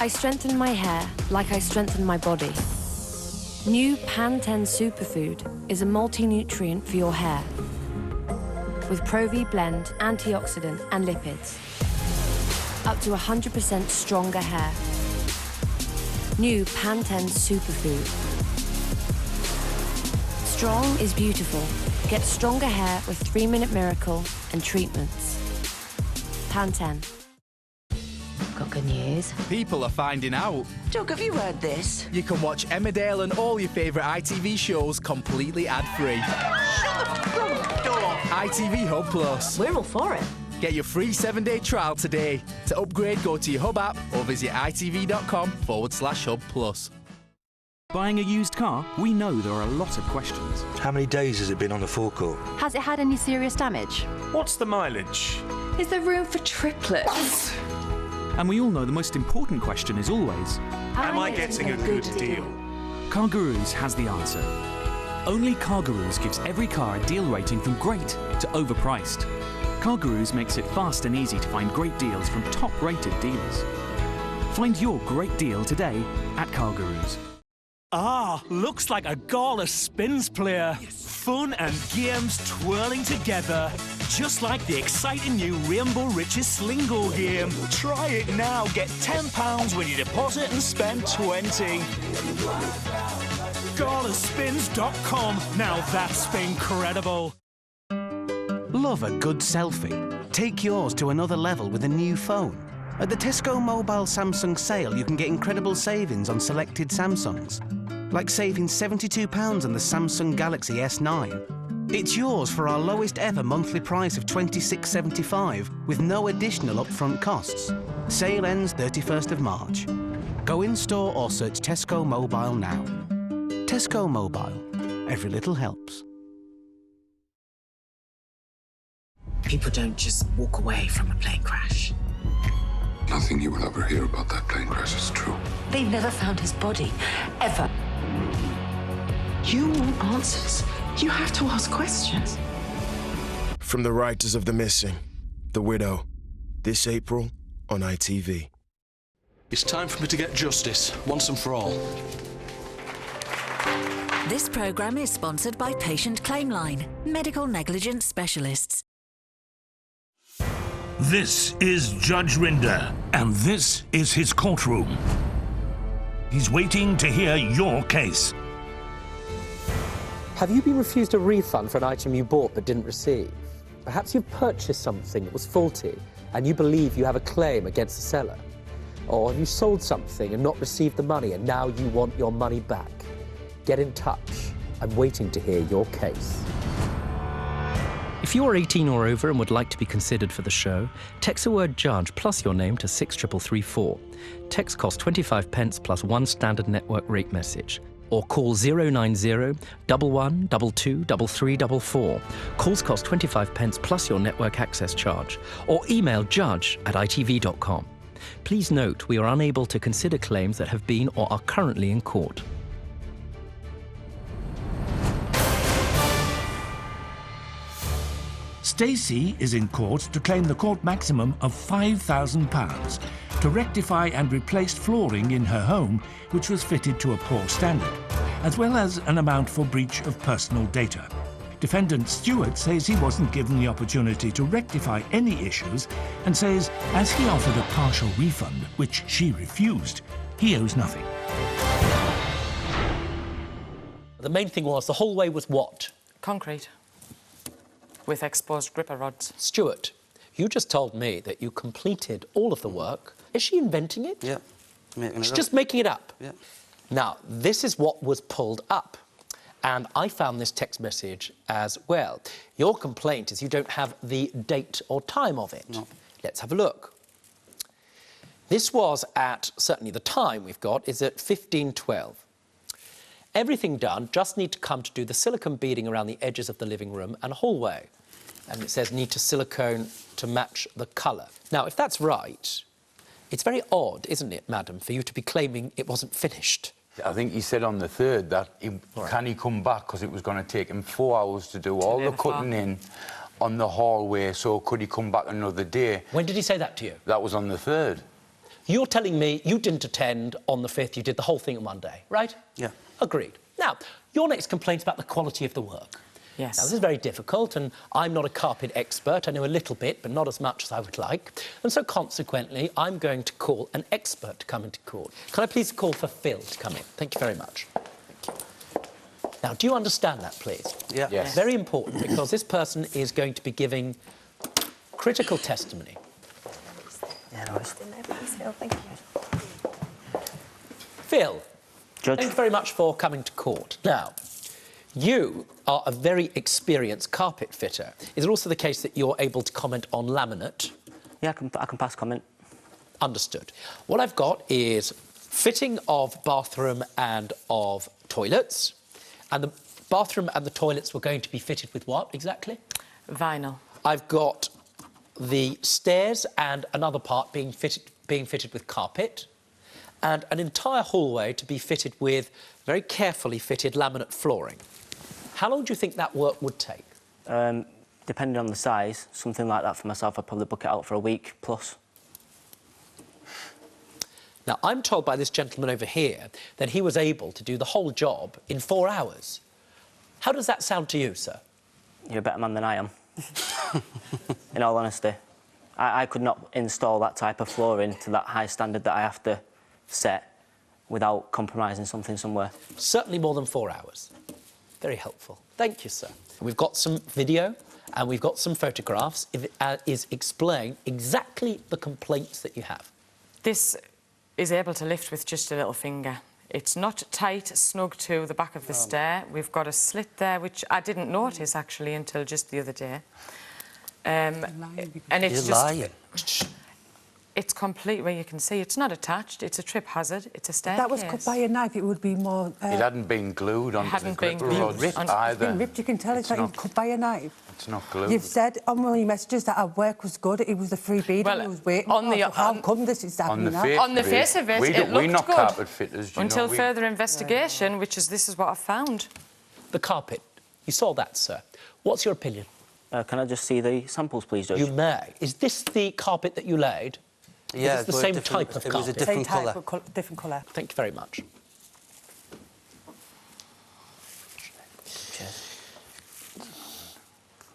I strengthen my hair like I strengthen my body. New Pan-10 Superfood is a multi-nutrient for your hair with Pro-V blend, antioxidant and lipids. Up to 100% stronger hair. New Pan-10 Superfood. Strong is beautiful. Get stronger hair with 3-Minute Miracle and treatments. Pan-10. Got good news. People are finding out. Doug, have you heard this? You can watch Emmerdale and all your favourite ITV shows completely ad-free. Shut the front door! ITV Hub Plus. We're all for it. Get your free 7-day trial today. To upgrade, go to your Hub app or visit itv.com/Hub Plus. Buying a used car? We know there are a lot of questions. How many days has it been on the forecourt? Has it had any serious damage? What's the mileage? Is there room for triplets? And we all know the most important question is always, Am I getting a good deal? Car Gurus has the answer. Only Car Gurus gives every car a deal rating from great to overpriced. Car Gurus makes it fast and easy to find great deals from top-rated dealers. Find your great deal today at Car Gurus. Ah, looks like a gala spins player. Fun and games twirling together. Just like the exciting new Rainbow Riches Slingo game. Try it now. Get £10 when you deposit and spend 20. Galaspins.com. Now that's incredible. Love a good selfie? Take yours to another level with a new phone. At the Tesco Mobile Samsung sale, you can get incredible savings on selected Samsungs. Like saving £72 on the Samsung Galaxy S9. It's yours for our lowest ever monthly price of £26.75 with no additional upfront costs. Sale ends 31st of March. Go in store or search Tesco Mobile now. Tesco Mobile. Every little helps. People don't just walk away from a plane crash. Nothing you will ever hear about that plane crash is true. They've never found his body, ever. You want answers. You have to ask questions. From the writers of The Missing, The Widow, this April on ITV. It's time for me to get justice, once and for all. This programme is sponsored by Patient Claimline, medical negligence specialists. This is Judge Rinder, and this is his courtroom. He's waiting to hear your case. Have you been refused a refund for an item you bought but didn't receive? Perhaps you've purchased something that was faulty and you believe you have a claim against the seller. Or have you sold something and not received the money and now you want your money back? Get in touch. I'm waiting to hear your case. If you are 18 or over and would like to be considered for the show, text the word judge plus your name to 63334. Text costs 25 pence plus one standard network rate message. Or call 090 11 22 3344. Calls cost 25 pence plus your network access charge. Or email judge@itv.com. Please note we are unable to consider claims that have been or are currently in court. Stacey is in court to claim the court maximum of £5,000 to rectify and replace flooring in her home which was fitted to a poor standard, as well as an amount for breach of personal data. Defendant Stewart says he wasn't given the opportunity to rectify any issues and says as he offered a partial refund, which she refused, he owes nothing. The main thing was the hallway was what? Concrete. With exposed gripper rods. Stuart, you just told me that you completed all of the work. Is she inventing it? Yeah. She's just making it up? Yeah. Now, this is what was pulled up. And I found this text message as well. Your complaint is you don't have the date or time of it. No. Let's have a look. This was at, certainly the time we've got, is at 15:12. Everything done, just need to come to do the silicone beading around the edges of the living room and hallway. And it says need to silicone to match the colour. Now, if that's right, it's very odd, isn't it, madam, for you to be claiming it wasn't finished? I think he said on the 3rd that can he come back, because it was going to take him 4 hours to do all the cutting in on the hallway, so could he come back another day? When did he say that to you? That was on the 3rd. You're telling me you didn't attend on the 5th, you did the whole thing in one day, right? Yeah. Agreed. Now, your next complaint's about the quality of the work. Yes. Now, this is very difficult, and I'm not a carpet expert. I know a little bit, but not as much as I would like. And so, consequently, I'm going to call an expert to come into court. Can I please call for Phil to come in? Thank you very much. Thank you. Now, do you understand that, please? Yeah. Yes. Very important, because this person is going to be giving critical testimony. Yeah, no, Thank you. Phil, Judge. thank you very much for coming to court. Now, you are a very experienced carpet fitter. Is it also the case that you're able to comment on laminate? Yeah, I can pass comment. Understood. What I've got is fitting of bathroom and of toilets. And the bathroom and the toilets were going to be fitted with what, exactly? Vinyl. I've got the stairs and another part being fitted with carpet, and an entire hallway to be fitted with very carefully fitted laminate flooring. How long do you think that work would take? Depending on the size, something like that for myself, I'd probably book it out for a week plus. Now, I'm told by this gentleman over here that he was able to do the whole job in 4 hours. How does that sound to you, sir? You're a better man than I am. In all honesty. I could not install that type of flooring to that high standard that I have to set without compromising something somewhere. Certainly more than 4 hours. Very helpful. Thank you, sir. We've got some video and we've got some photographs. It is explain exactly the complaints that you have. This is able to lift with just a little finger. It's not tight, snug to the back of the stair. We've got a slit there, which I didn't notice, actually, until just the other day. And it's You're lying. It's complete, where you can see it's not attached. It's a trip hazard. It's a staircase. If that was cut by a knife, it would be more... It hadn't been glued onto the gripper rods It's either. been ripped. You can tell it's like cut by a knife. It's not glued. You've said on one of your messages that our work was good. It was the free bead and it was waiting. How come this is happening now? On the face of it, it we're looked not good. carpet fitters, do you Until know, further investigation, which is this is what I found. The carpet. You saw that, sir. What's your opinion? Can I just see the samples, please, Judge? You may. Is this the carpet that you laid? Yeah, it's the same type of carpet. It was a different colour. Different colour. Thank you very much.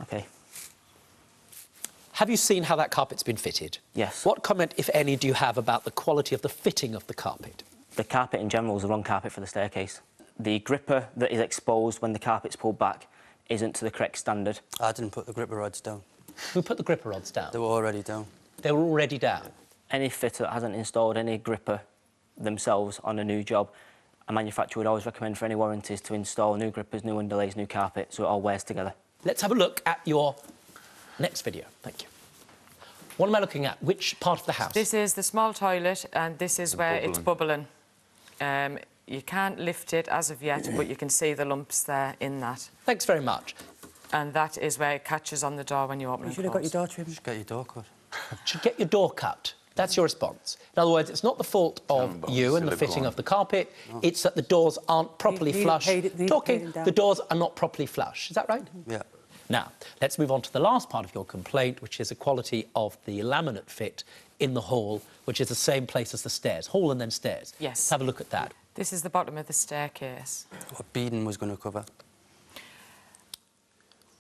OK. Have you seen how that carpet's been fitted? Yes. What comment, if any, do you have about the quality of the fitting of the carpet? The carpet in general is the wrong carpet for the staircase. The gripper that is exposed when the carpet's pulled back isn't to the correct standard. I didn't put the gripper rods down. Who put the gripper rods down? They were already down. They were already down? Any fitter that hasn't installed any gripper themselves on a new job, a manufacturer would always recommend for any warranties to install new grippers, new underlays, new carpet, so it all wears together. Let's have a look at your next video. Thank you. What am I looking at? Which part of the house? This is the small toilet, and this is where it's bubbling. You can't lift it as of yet, but you can see the lumps there in that. Thanks very much. And that is where it catches on the door when you open it. You should have got your door trimmed. You should get your door cut. Should get your door cut. That's your response. In other words, it's not the fault of you and the fitting of the carpet. No. It's that the doors aren't properly flush. The doors are not properly flush. Is that right? Yeah. Now, let's move on to the last part of your complaint, which is the quality of the laminate fit in the hall, which is the same place as the stairs. Hall and then stairs. Yes. Let's have a look at that. This is the bottom of the staircase. What beading was going to cover?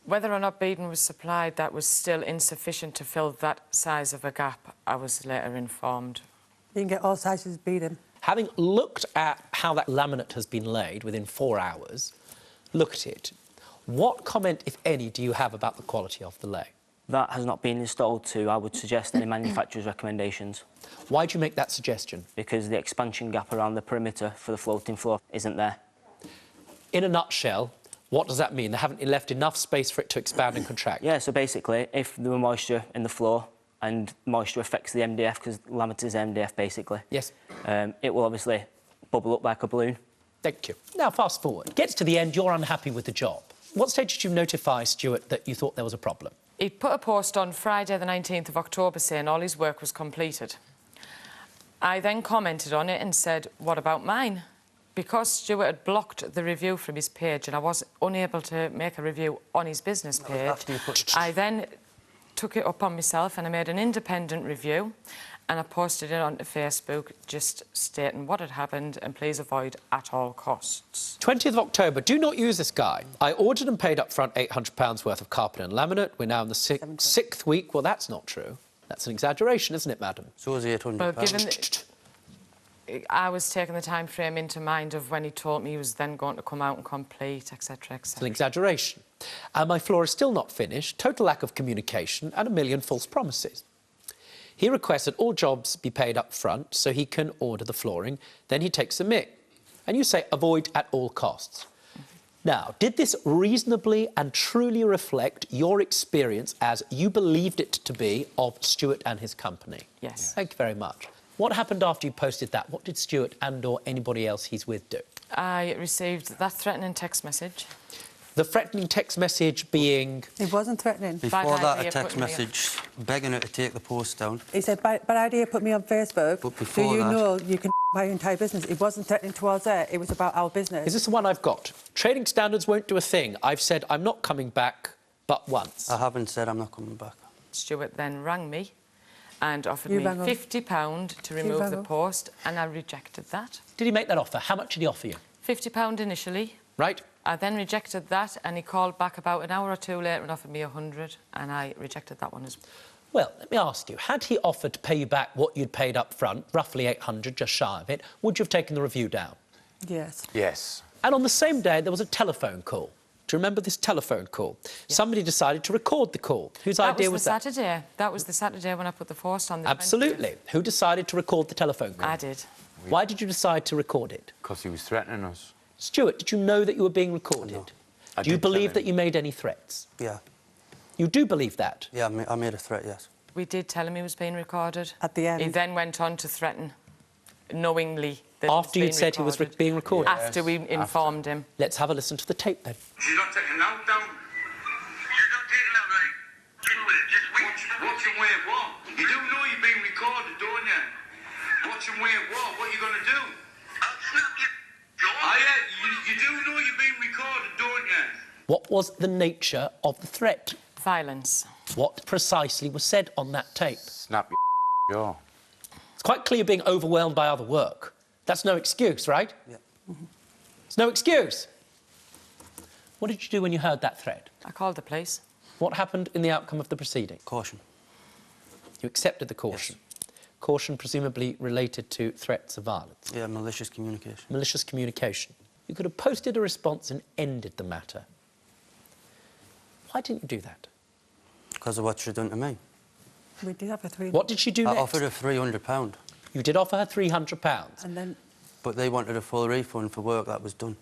Whether or not beading was supplied, that was still insufficient to fill that size of a gap, I was later informed. You can get all sizes of beading. Having looked at how that laminate has been laid within 4 hours, look at it. What comment, if any, do you have about the quality of the lay? That has not been installed to, I would suggest, any manufacturer's recommendations. Why do you make that suggestion? Because the expansion gap around the perimeter for the floating floor isn't there. In a nutshell, what does that mean? They haven't left enough space for it to expand and contract? Yeah, so basically, if there were moisture in the floor and moisture affects the MDF, because laminate is MDF, basically. Yes. It will obviously bubble up like a balloon. Thank you. Now, fast forward. Gets to the end, you're unhappy with the job. What stage did you notify Stuart that you thought there was a problem? He put a post on Friday the 19th of October saying all his work was completed. I then commented on it and said, what about mine? because Stuart had blocked the review from his page and I was unable to make a review on his business page, I then took it up on myself and I made an independent review and I posted it onto Facebook just stating what had happened and please avoid at all costs. 20th of October. Do not use this guy. I ordered and paid up front £800 worth of carpet and laminate. We're now in the sixth week. Well, that's not true. That's an exaggeration, isn't it, madam? So is £800. Well, given I was taking the time frame into mind of when he told me he was then going to come out and complete, etc, etc. It's an exaggeration. And my floor is still not finished, total lack of communication and a million false promises. He requests that all jobs be paid up front so he can order the flooring, then he takes a mick. And you say avoid at all costs. Now, did this reasonably and truly reflect your experience as you believed it to be of Stuart and his company? Yes. Thank you very much. What happened after you posted that? What did Stuart and or anybody else he's with do? I received that threatening text message. The threatening text message being... It wasn't threatening. Before that, a text message begging her to take the post down. He said, bad idea, put me on Facebook. But before Do you that... know you can my entire business? It wasn't threatening towards her, it was about our business. Is this the one I've got? Trading standards won't do a thing. I've said I'm not coming back but once. I haven't said I'm not coming back. Stuart then rang me and offered me £50 to remove the post, and I rejected that. Did he make that offer? How much did he offer you? £50 initially. Right. I then rejected that, and he called back about an hour or two later and offered me 100, and I rejected that one as well. Well, let me ask you, had he offered to pay you back what you'd paid up front, roughly 800, just shy of it, would you have taken the review down? Yes. Yes. And on the same day, there was a telephone call. Do you remember this telephone call? Yeah. Somebody decided to record the call. Whose idea was that? Saturday. That was the Saturday when I put the post on the Absolutely. 20th. Who decided to record the telephone call? I did. Why did you decide to record it? Because he was threatening us. Stuart, did you know that you were being recorded? No. Do you believe that you made any threats? Yeah. You do believe that? Yeah, I made a threat, yes. We did tell him he was being recorded. At the end. He then went on to threaten, knowingly, that after you'd said he was being recorded? Yes. After we informed him. Let's have a listen to the tape, then. She's not taking out down. She's not taking out, right? Just watch and wait what? You do know you're being recorded, don't you? Watch and wait what? What are you going to do? I'll snap you. You do know you're being recorded, don't you? What was the nature of the threat? Violence. What precisely was said on that tape? Snap your jaw. It's quite clear being overwhelmed by other work. That's no excuse, right? Yeah. It's no excuse. What did you do when you heard that threat? I called the police. What happened in the outcome of the proceeding? Caution. You accepted the caution? Yes. Caution presumably related to threats of violence? Yeah, malicious communication. Malicious communication. You could have posted a response and ended the matter. Why didn't you do that? Because of what she'd done to me. We did offer £300. What did she do next? I offered her £300. You did offer her £300? And then... But they wanted a full refund for work that was done.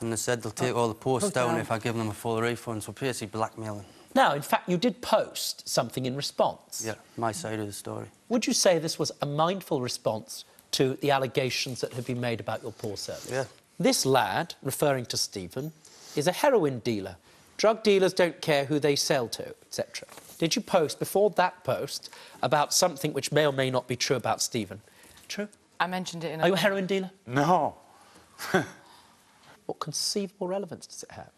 And they said they'll take all the posts down if I give them a full refund, so basically blackmailing. Now, in fact, you did post something in response. Yeah, my side of the story. Would you say this was a mindful response to the allegations that have been made about your poor service? Yeah. This lad, referring to Stephen, is a heroin dealer. Drug dealers don't care who they sell to, etc. Did you post, before that post, about something which may or may not be true about Stephen? True? I mentioned it in... Are you a heroin dealer? No. What conceivable relevance does it have?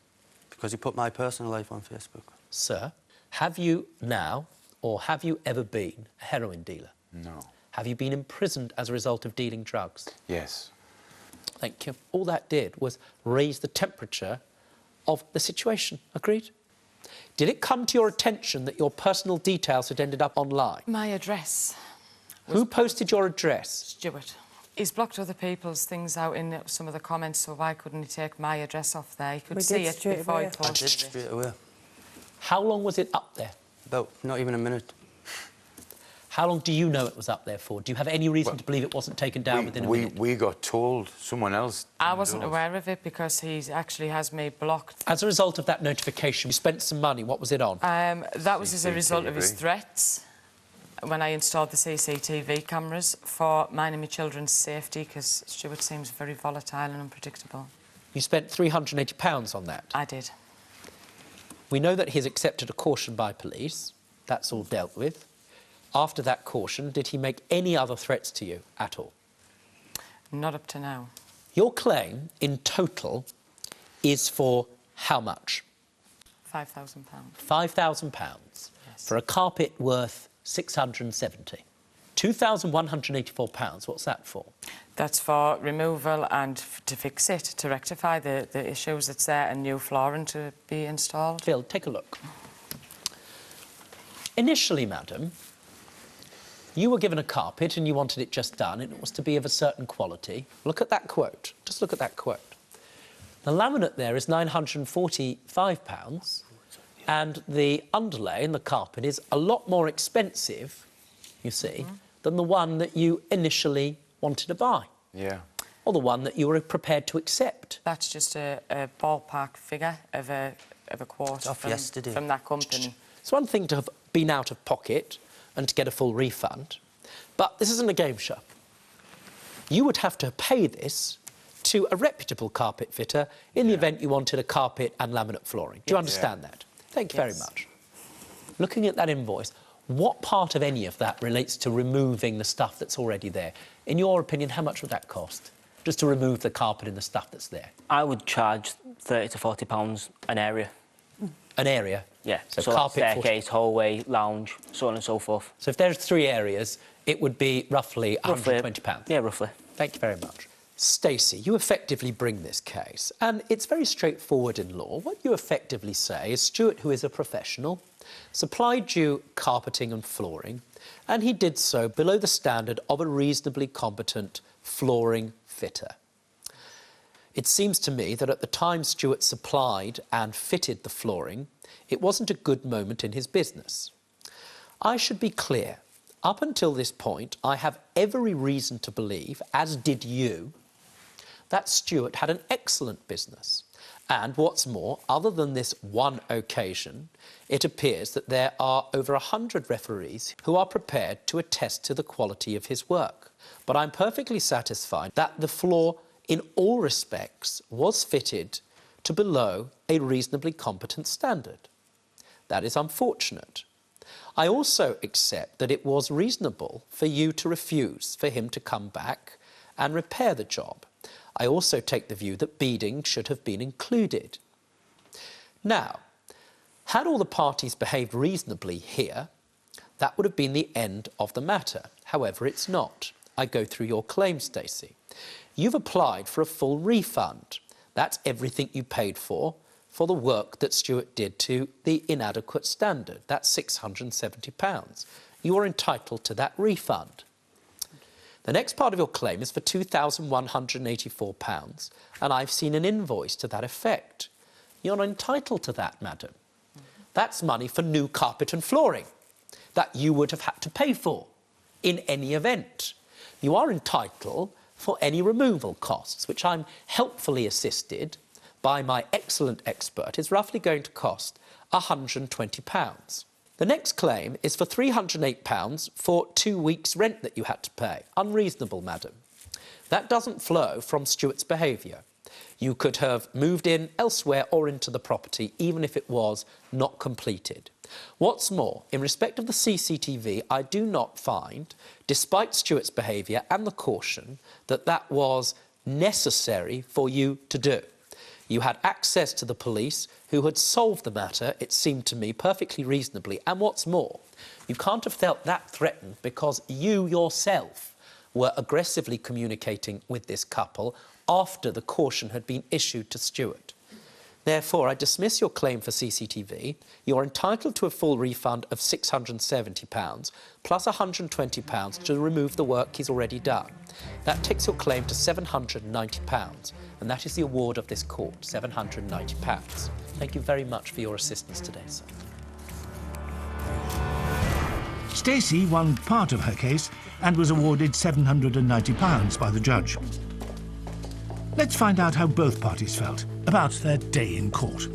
Because he put my personal life on Facebook. Sir, have you now, or have you ever been a heroin dealer? No. Have you been imprisoned as a result of dealing drugs? Yes. Thank you. All that did was raise the temperature of the situation. Agreed? Did it come to your attention that your personal details had ended up online? My address. Who posted your address? Stuart. He's blocked other people's things out in some of the comments, so why couldn't he take my address off there? He could see it before he posted it. Straight away. How long was it up there? About not even a minute. How long do you know it was up there for? Do you have any reason to believe it wasn't taken down within a minute? We got told, someone else... I wasn't aware of it because he actually has me blocked. As a result of that notification, you spent some money. What was it on? That was as a result of his threats when I installed the CCTV cameras for mine and my children's safety, because Stuart seems very volatile and unpredictable. You spent £380 on that? I did. We know that he's accepted a caution by police. That's all dealt with. After that caution, did he make any other threats to you at all? Not up to now. Your claim in total is for how much? £5,000. £5,000 for a carpet worth £670. £2,184, what's that for? That's for removal and to fix it, to rectify the issues that's there and new flooring to be installed. Phil, take a look. Initially, madam, you were given a carpet and you wanted it just done, and it was to be of a certain quality. Look at that quote. Just look at that quote. The laminate there is £945, and the underlay in the carpet is a lot more expensive, you see, than the one that you initially wanted to buy. Yeah. Or the one that you were prepared to accept. That's just a ballpark figure of a quote from that company. It's one thing to have been out of pocket and to get a full refund, but this isn't a game show. You would have to pay this to a reputable carpet fitter in the event you wanted a carpet and laminate flooring. Do you understand that? Thank you very much. Looking at that invoice, what part of any of that relates to removing the stuff that's already there? In your opinion, how much would that cost? Just to remove the carpet and the stuff that's there? I would charge £30 to £40 an area. An area? Yeah, so carpet, staircase, hallway, lounge, so on and so forth. So if there's 3 areas, it would be roughly £120? Yeah, roughly. Thank you very much. Stacey, you effectively bring this case, and it's very straightforward in law. What you effectively say is Stuart, who is a professional, supplied you carpeting and flooring, and he did so below the standard of a reasonably competent flooring fitter. It seems to me that at the time Stuart supplied and fitted the flooring, it wasn't a good moment in his business. I should be clear, up until this point, I have every reason to believe, as did you, that Stuart had an excellent business. And what's more, other than this one occasion, it appears that there are over 100 referees who are prepared to attest to the quality of his work. But I'm perfectly satisfied that the floor, in all respects, was fitted to below a reasonably competent standard. That is unfortunate. I also accept that it was reasonable for you to refuse for him to come back and repair the job. I also take the view that beading should have been included. Now, had all the parties behaved reasonably here, that would have been the end of the matter. However, it's not. I go through your claim, Stacey. You've applied for a full refund. That's everything you paid for the work that Stuart did to the inadequate standard. That's £670. You are entitled to that refund. The next part of your claim is for £2,184, and I've seen an invoice to that effect. You're entitled to that, madam. That's money for new carpet and flooring that you would have had to pay for in any event. You are entitled for any removal costs, which I'm helpfully assisted by my excellent expert, is roughly going to cost £120. The next claim is for £308 for 2 weeks' rent that you had to pay. Unreasonable, madam. That doesn't flow from Stuart's behaviour. You could have moved in elsewhere or into the property, even if it was not completed. What's more, in respect of the CCTV, I do not find, despite Stuart's behaviour and the caution, that that was necessary for you to do. You had access to the police, who had solved the matter, it seemed to me, perfectly reasonably. And what's more, you can't have felt that threatened because you yourself were aggressively communicating with this couple after the caution had been issued to Stuart. Therefore, I dismiss your claim for CCTV. You're entitled to a full refund of £670 plus £120 to remove the work he's already done. That takes your claim to £790, and that is the award of this court, £790. Thank you very much for your assistance today, sir. Stacey won part of her case and was awarded £790 by the judge. Let's find out how both parties felt about their day in court.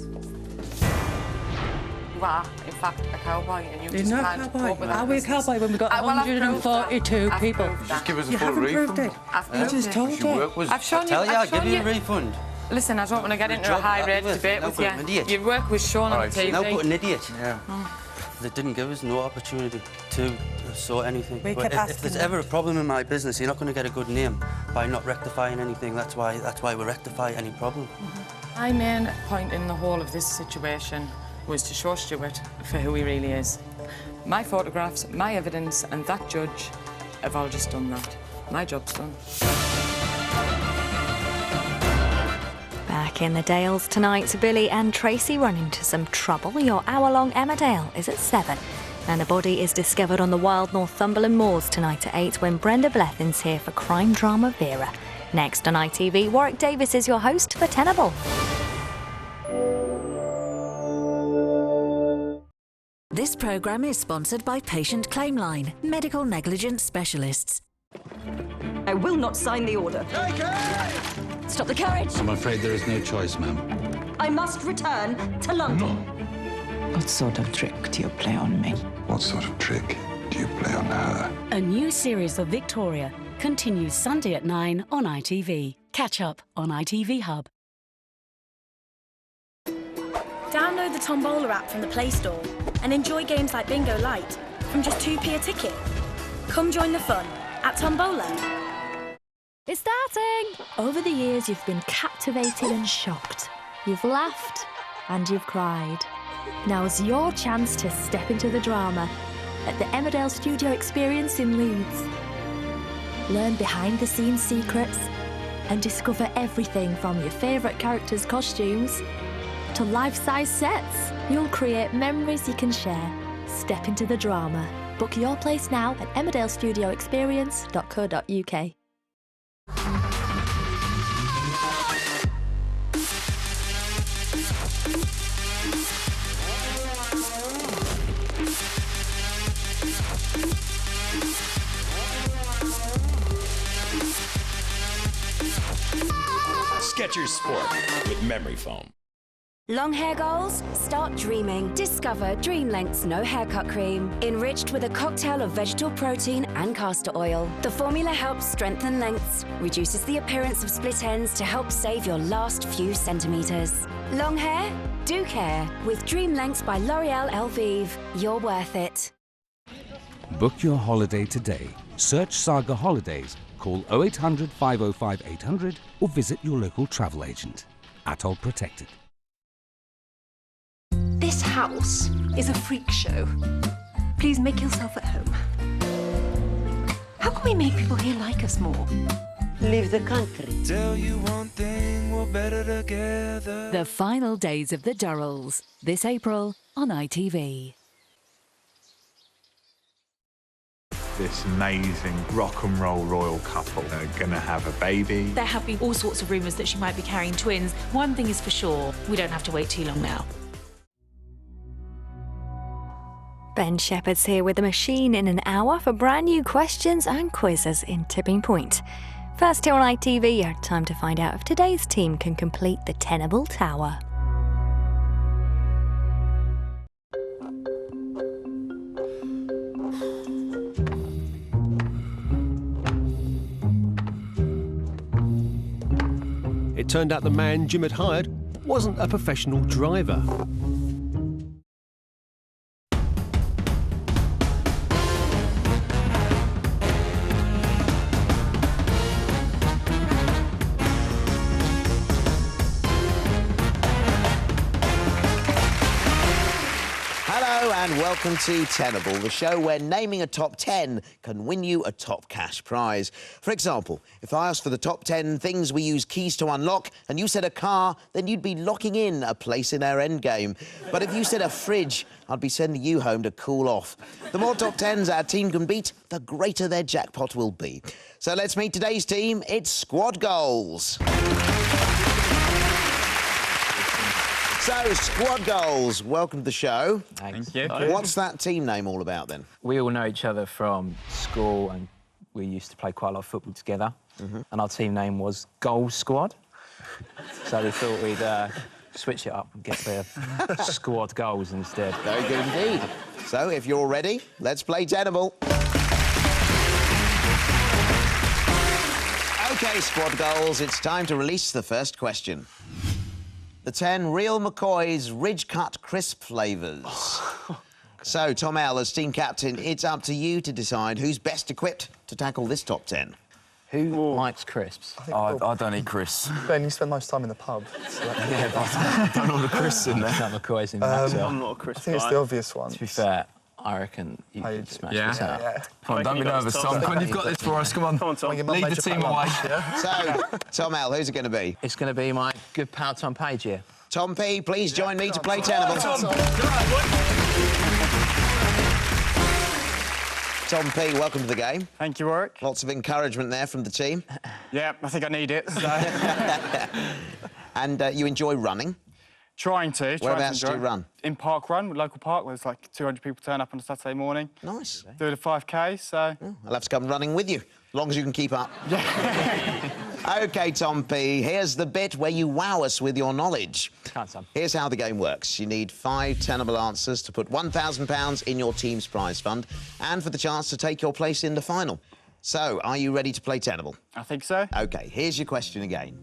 You are, in fact, a cowboy, and you just can't cope with that. Are we a cowboy when we got 142 people? Just give us a You full haven't refund. proved it. You just told it. I've shown you. I'll give you a refund. Listen, I don't want to get into a high rate debate with you. Your work was shown on TV. Now put an idiot. Yeah. They didn't give us no opportunity to sort anything. We But kept if there's asking ever a problem in my business, you're not going to get a good name by not rectifying anything. That's why we rectify any problem. My main point in the whole of this situation was to show Stuart for who he really is. My photographs, my evidence, and that judge have all just done that. My job's done. Back in the Dales tonight, Billy and Tracy run into some trouble. Your hour-long Emmerdale is at 7. And a body is discovered on the wild Northumberland moors tonight at 8 when Brenda Blethyn's here for crime drama Vera. Next on ITV, Warwick Davis is your host for Tenable. This programme is sponsored by Patient Claimline, medical negligence specialists. I will not sign the order. Stop the carriage! I'm afraid there is no choice, ma'am. I must return to London. What sort of trick do you play on me? What sort of trick do you play on her? A new series of Victoria continues Sunday at 9 on ITV. Catch up on ITV Hub. Download the Tombola app from the Play Store and enjoy games like Bingo Lite from just 2p a ticket. Come join the fun at Tombola. It's starting! Over the years, you've been captivated and shocked. You've laughed and you've cried. Now's your chance to step into the drama at the Emmerdale Studio Experience in Leeds. Learn behind-the-scenes secrets and discover everything from your favourite characters' costumes to life-size sets. You'll create memories you can share. Step into the drama. Book your place now at emmerdalestudioexperience.co.uk. Skechers Sport with memory foam. Long hair goals? Start dreaming. Discover Dream Length's No Haircut Cream. Enriched with a cocktail of vegetable protein and castor oil. The formula helps strengthen lengths, reduces the appearance of split ends to help save your last few centimetres. Long hair? Do care. With Dream Lengths by L'Oréal Elvive. You're worth it. Book your holiday today. Search Saga Holidays, call 0800 505 800 or visit your local travel agent. Atoll Protected. This house is a freak show. Please make yourself at home. How can we make people here like us more? Leave the country. Tell you one thing, we're better together. The final days of the Durrells, this April on ITV. This amazing rock and roll royal couple are going to have a baby. There have been all sorts of rumours that she might be carrying twins. One thing is for sure, we don't have to wait too long now. Ben Shepherd's here with a machine in an hour for brand new questions and quizzes in Tipping Point. First here on ITV, time to find out if today's team can complete the Tenable Tower. It turned out the man Jim had hired wasn't a professional driver. And welcome to Tenable, the show where naming a top 10 can win you a top cash prize. For example, if I asked for the top 10 things we use keys to unlock and you said a car, then you'd be locking in a place in our endgame. But if you said a fridge, I'd be sending you home to cool off. The more top 10s our team can beat, the greater their jackpot will be. So let's meet today's team. It's Squad Goals. So, Squad Goals, welcome to the show. Thank you. What's that team name all about, then? We all know each other from school, and we used to play quite a lot of football together. And our team name was Goal Squad. So we thought we'd switch it up and get the Squad Goals instead. Very good indeed. So, if you're ready, let's play Tenable. OK, Squad Goals, it's time to release the first question. The 10 Real McCoy's Ridge Cut crisp flavours. So, Tom L, as team captain, it's up to you to decide who's best equipped to tackle this top 10. Who likes crisps? I don't eat crisps. Ben, you spend most time in the pub. So yeah, but I don't know the crisps in there. McCoy's in I'm not a crisp I think it's the obvious one. To be fair, I reckon you could smash this out. Yeah. Come on, don't be nervous, Tom. Come on, you've got this for us. Come on. Come on, Tom. Lead the team away. So, Tom L, who's it going to be? It's going to be my good pal Tom Page here. Tom P, please join me to play Tenable. Tom P, welcome to the game. Thank you, Warwick. Lots of encouragement there from the team. Yeah, I think I need it. So. And you enjoy running? Trying to. Whereabouts do you run? In Park Run, local park, where there's like 200 people turn up on a Saturday morning. Nice. Do the 5K, so... I'll have to come running with you, as long as you can keep up. OK, Tom P, here's the bit where you wow us with your knowledge. Can't, Tom. Here's how the game works. You need 5 tenable answers to put £1,000 in your team's prize fund and for the chance to take your place in the final. So, are you ready to play Tenable? I think so. OK, here's your question again.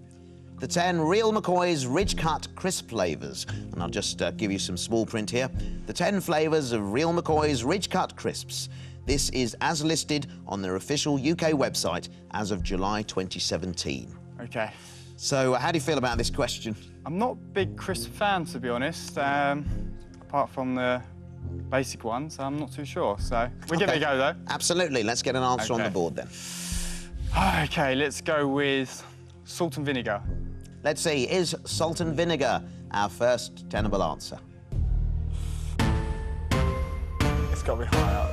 The 10 Real McCoy's Ridge Cut crisp flavours. And I'll just give you some small print here. The 10 flavours of Real McCoy's Ridge Cut crisps. This is as listed on their official UK website as of July 2017. OK. So, how do you feel about this question? I'm not a big crisp fan, to be honest, apart from the basic ones. I'm not too sure, so we'll give it a go, though. Absolutely. Let's get an answer on the board, then. OK, let's go with salt and vinegar. Let's see, is salt and vinegar our first tenable answer? It's got to be high up.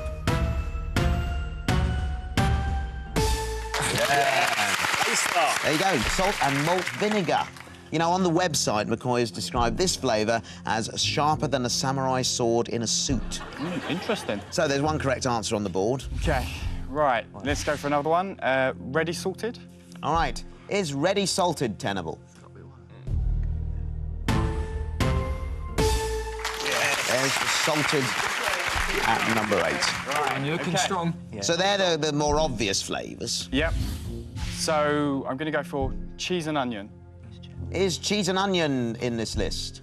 There you go, salt and malt vinegar. You know, on the website, McCoy has described this flavour as sharper than a samurai sword in a suit. Interesting. So there's one correct answer on the board. OK, right, let's go for another one. Ready salted? All right, is ready salted tenable? There's the salted at number 8. Right, and you're looking strong. Yeah. So they're the more obvious flavours. Yep. So I'm going to go for cheese and onion. Is cheese and onion in this list?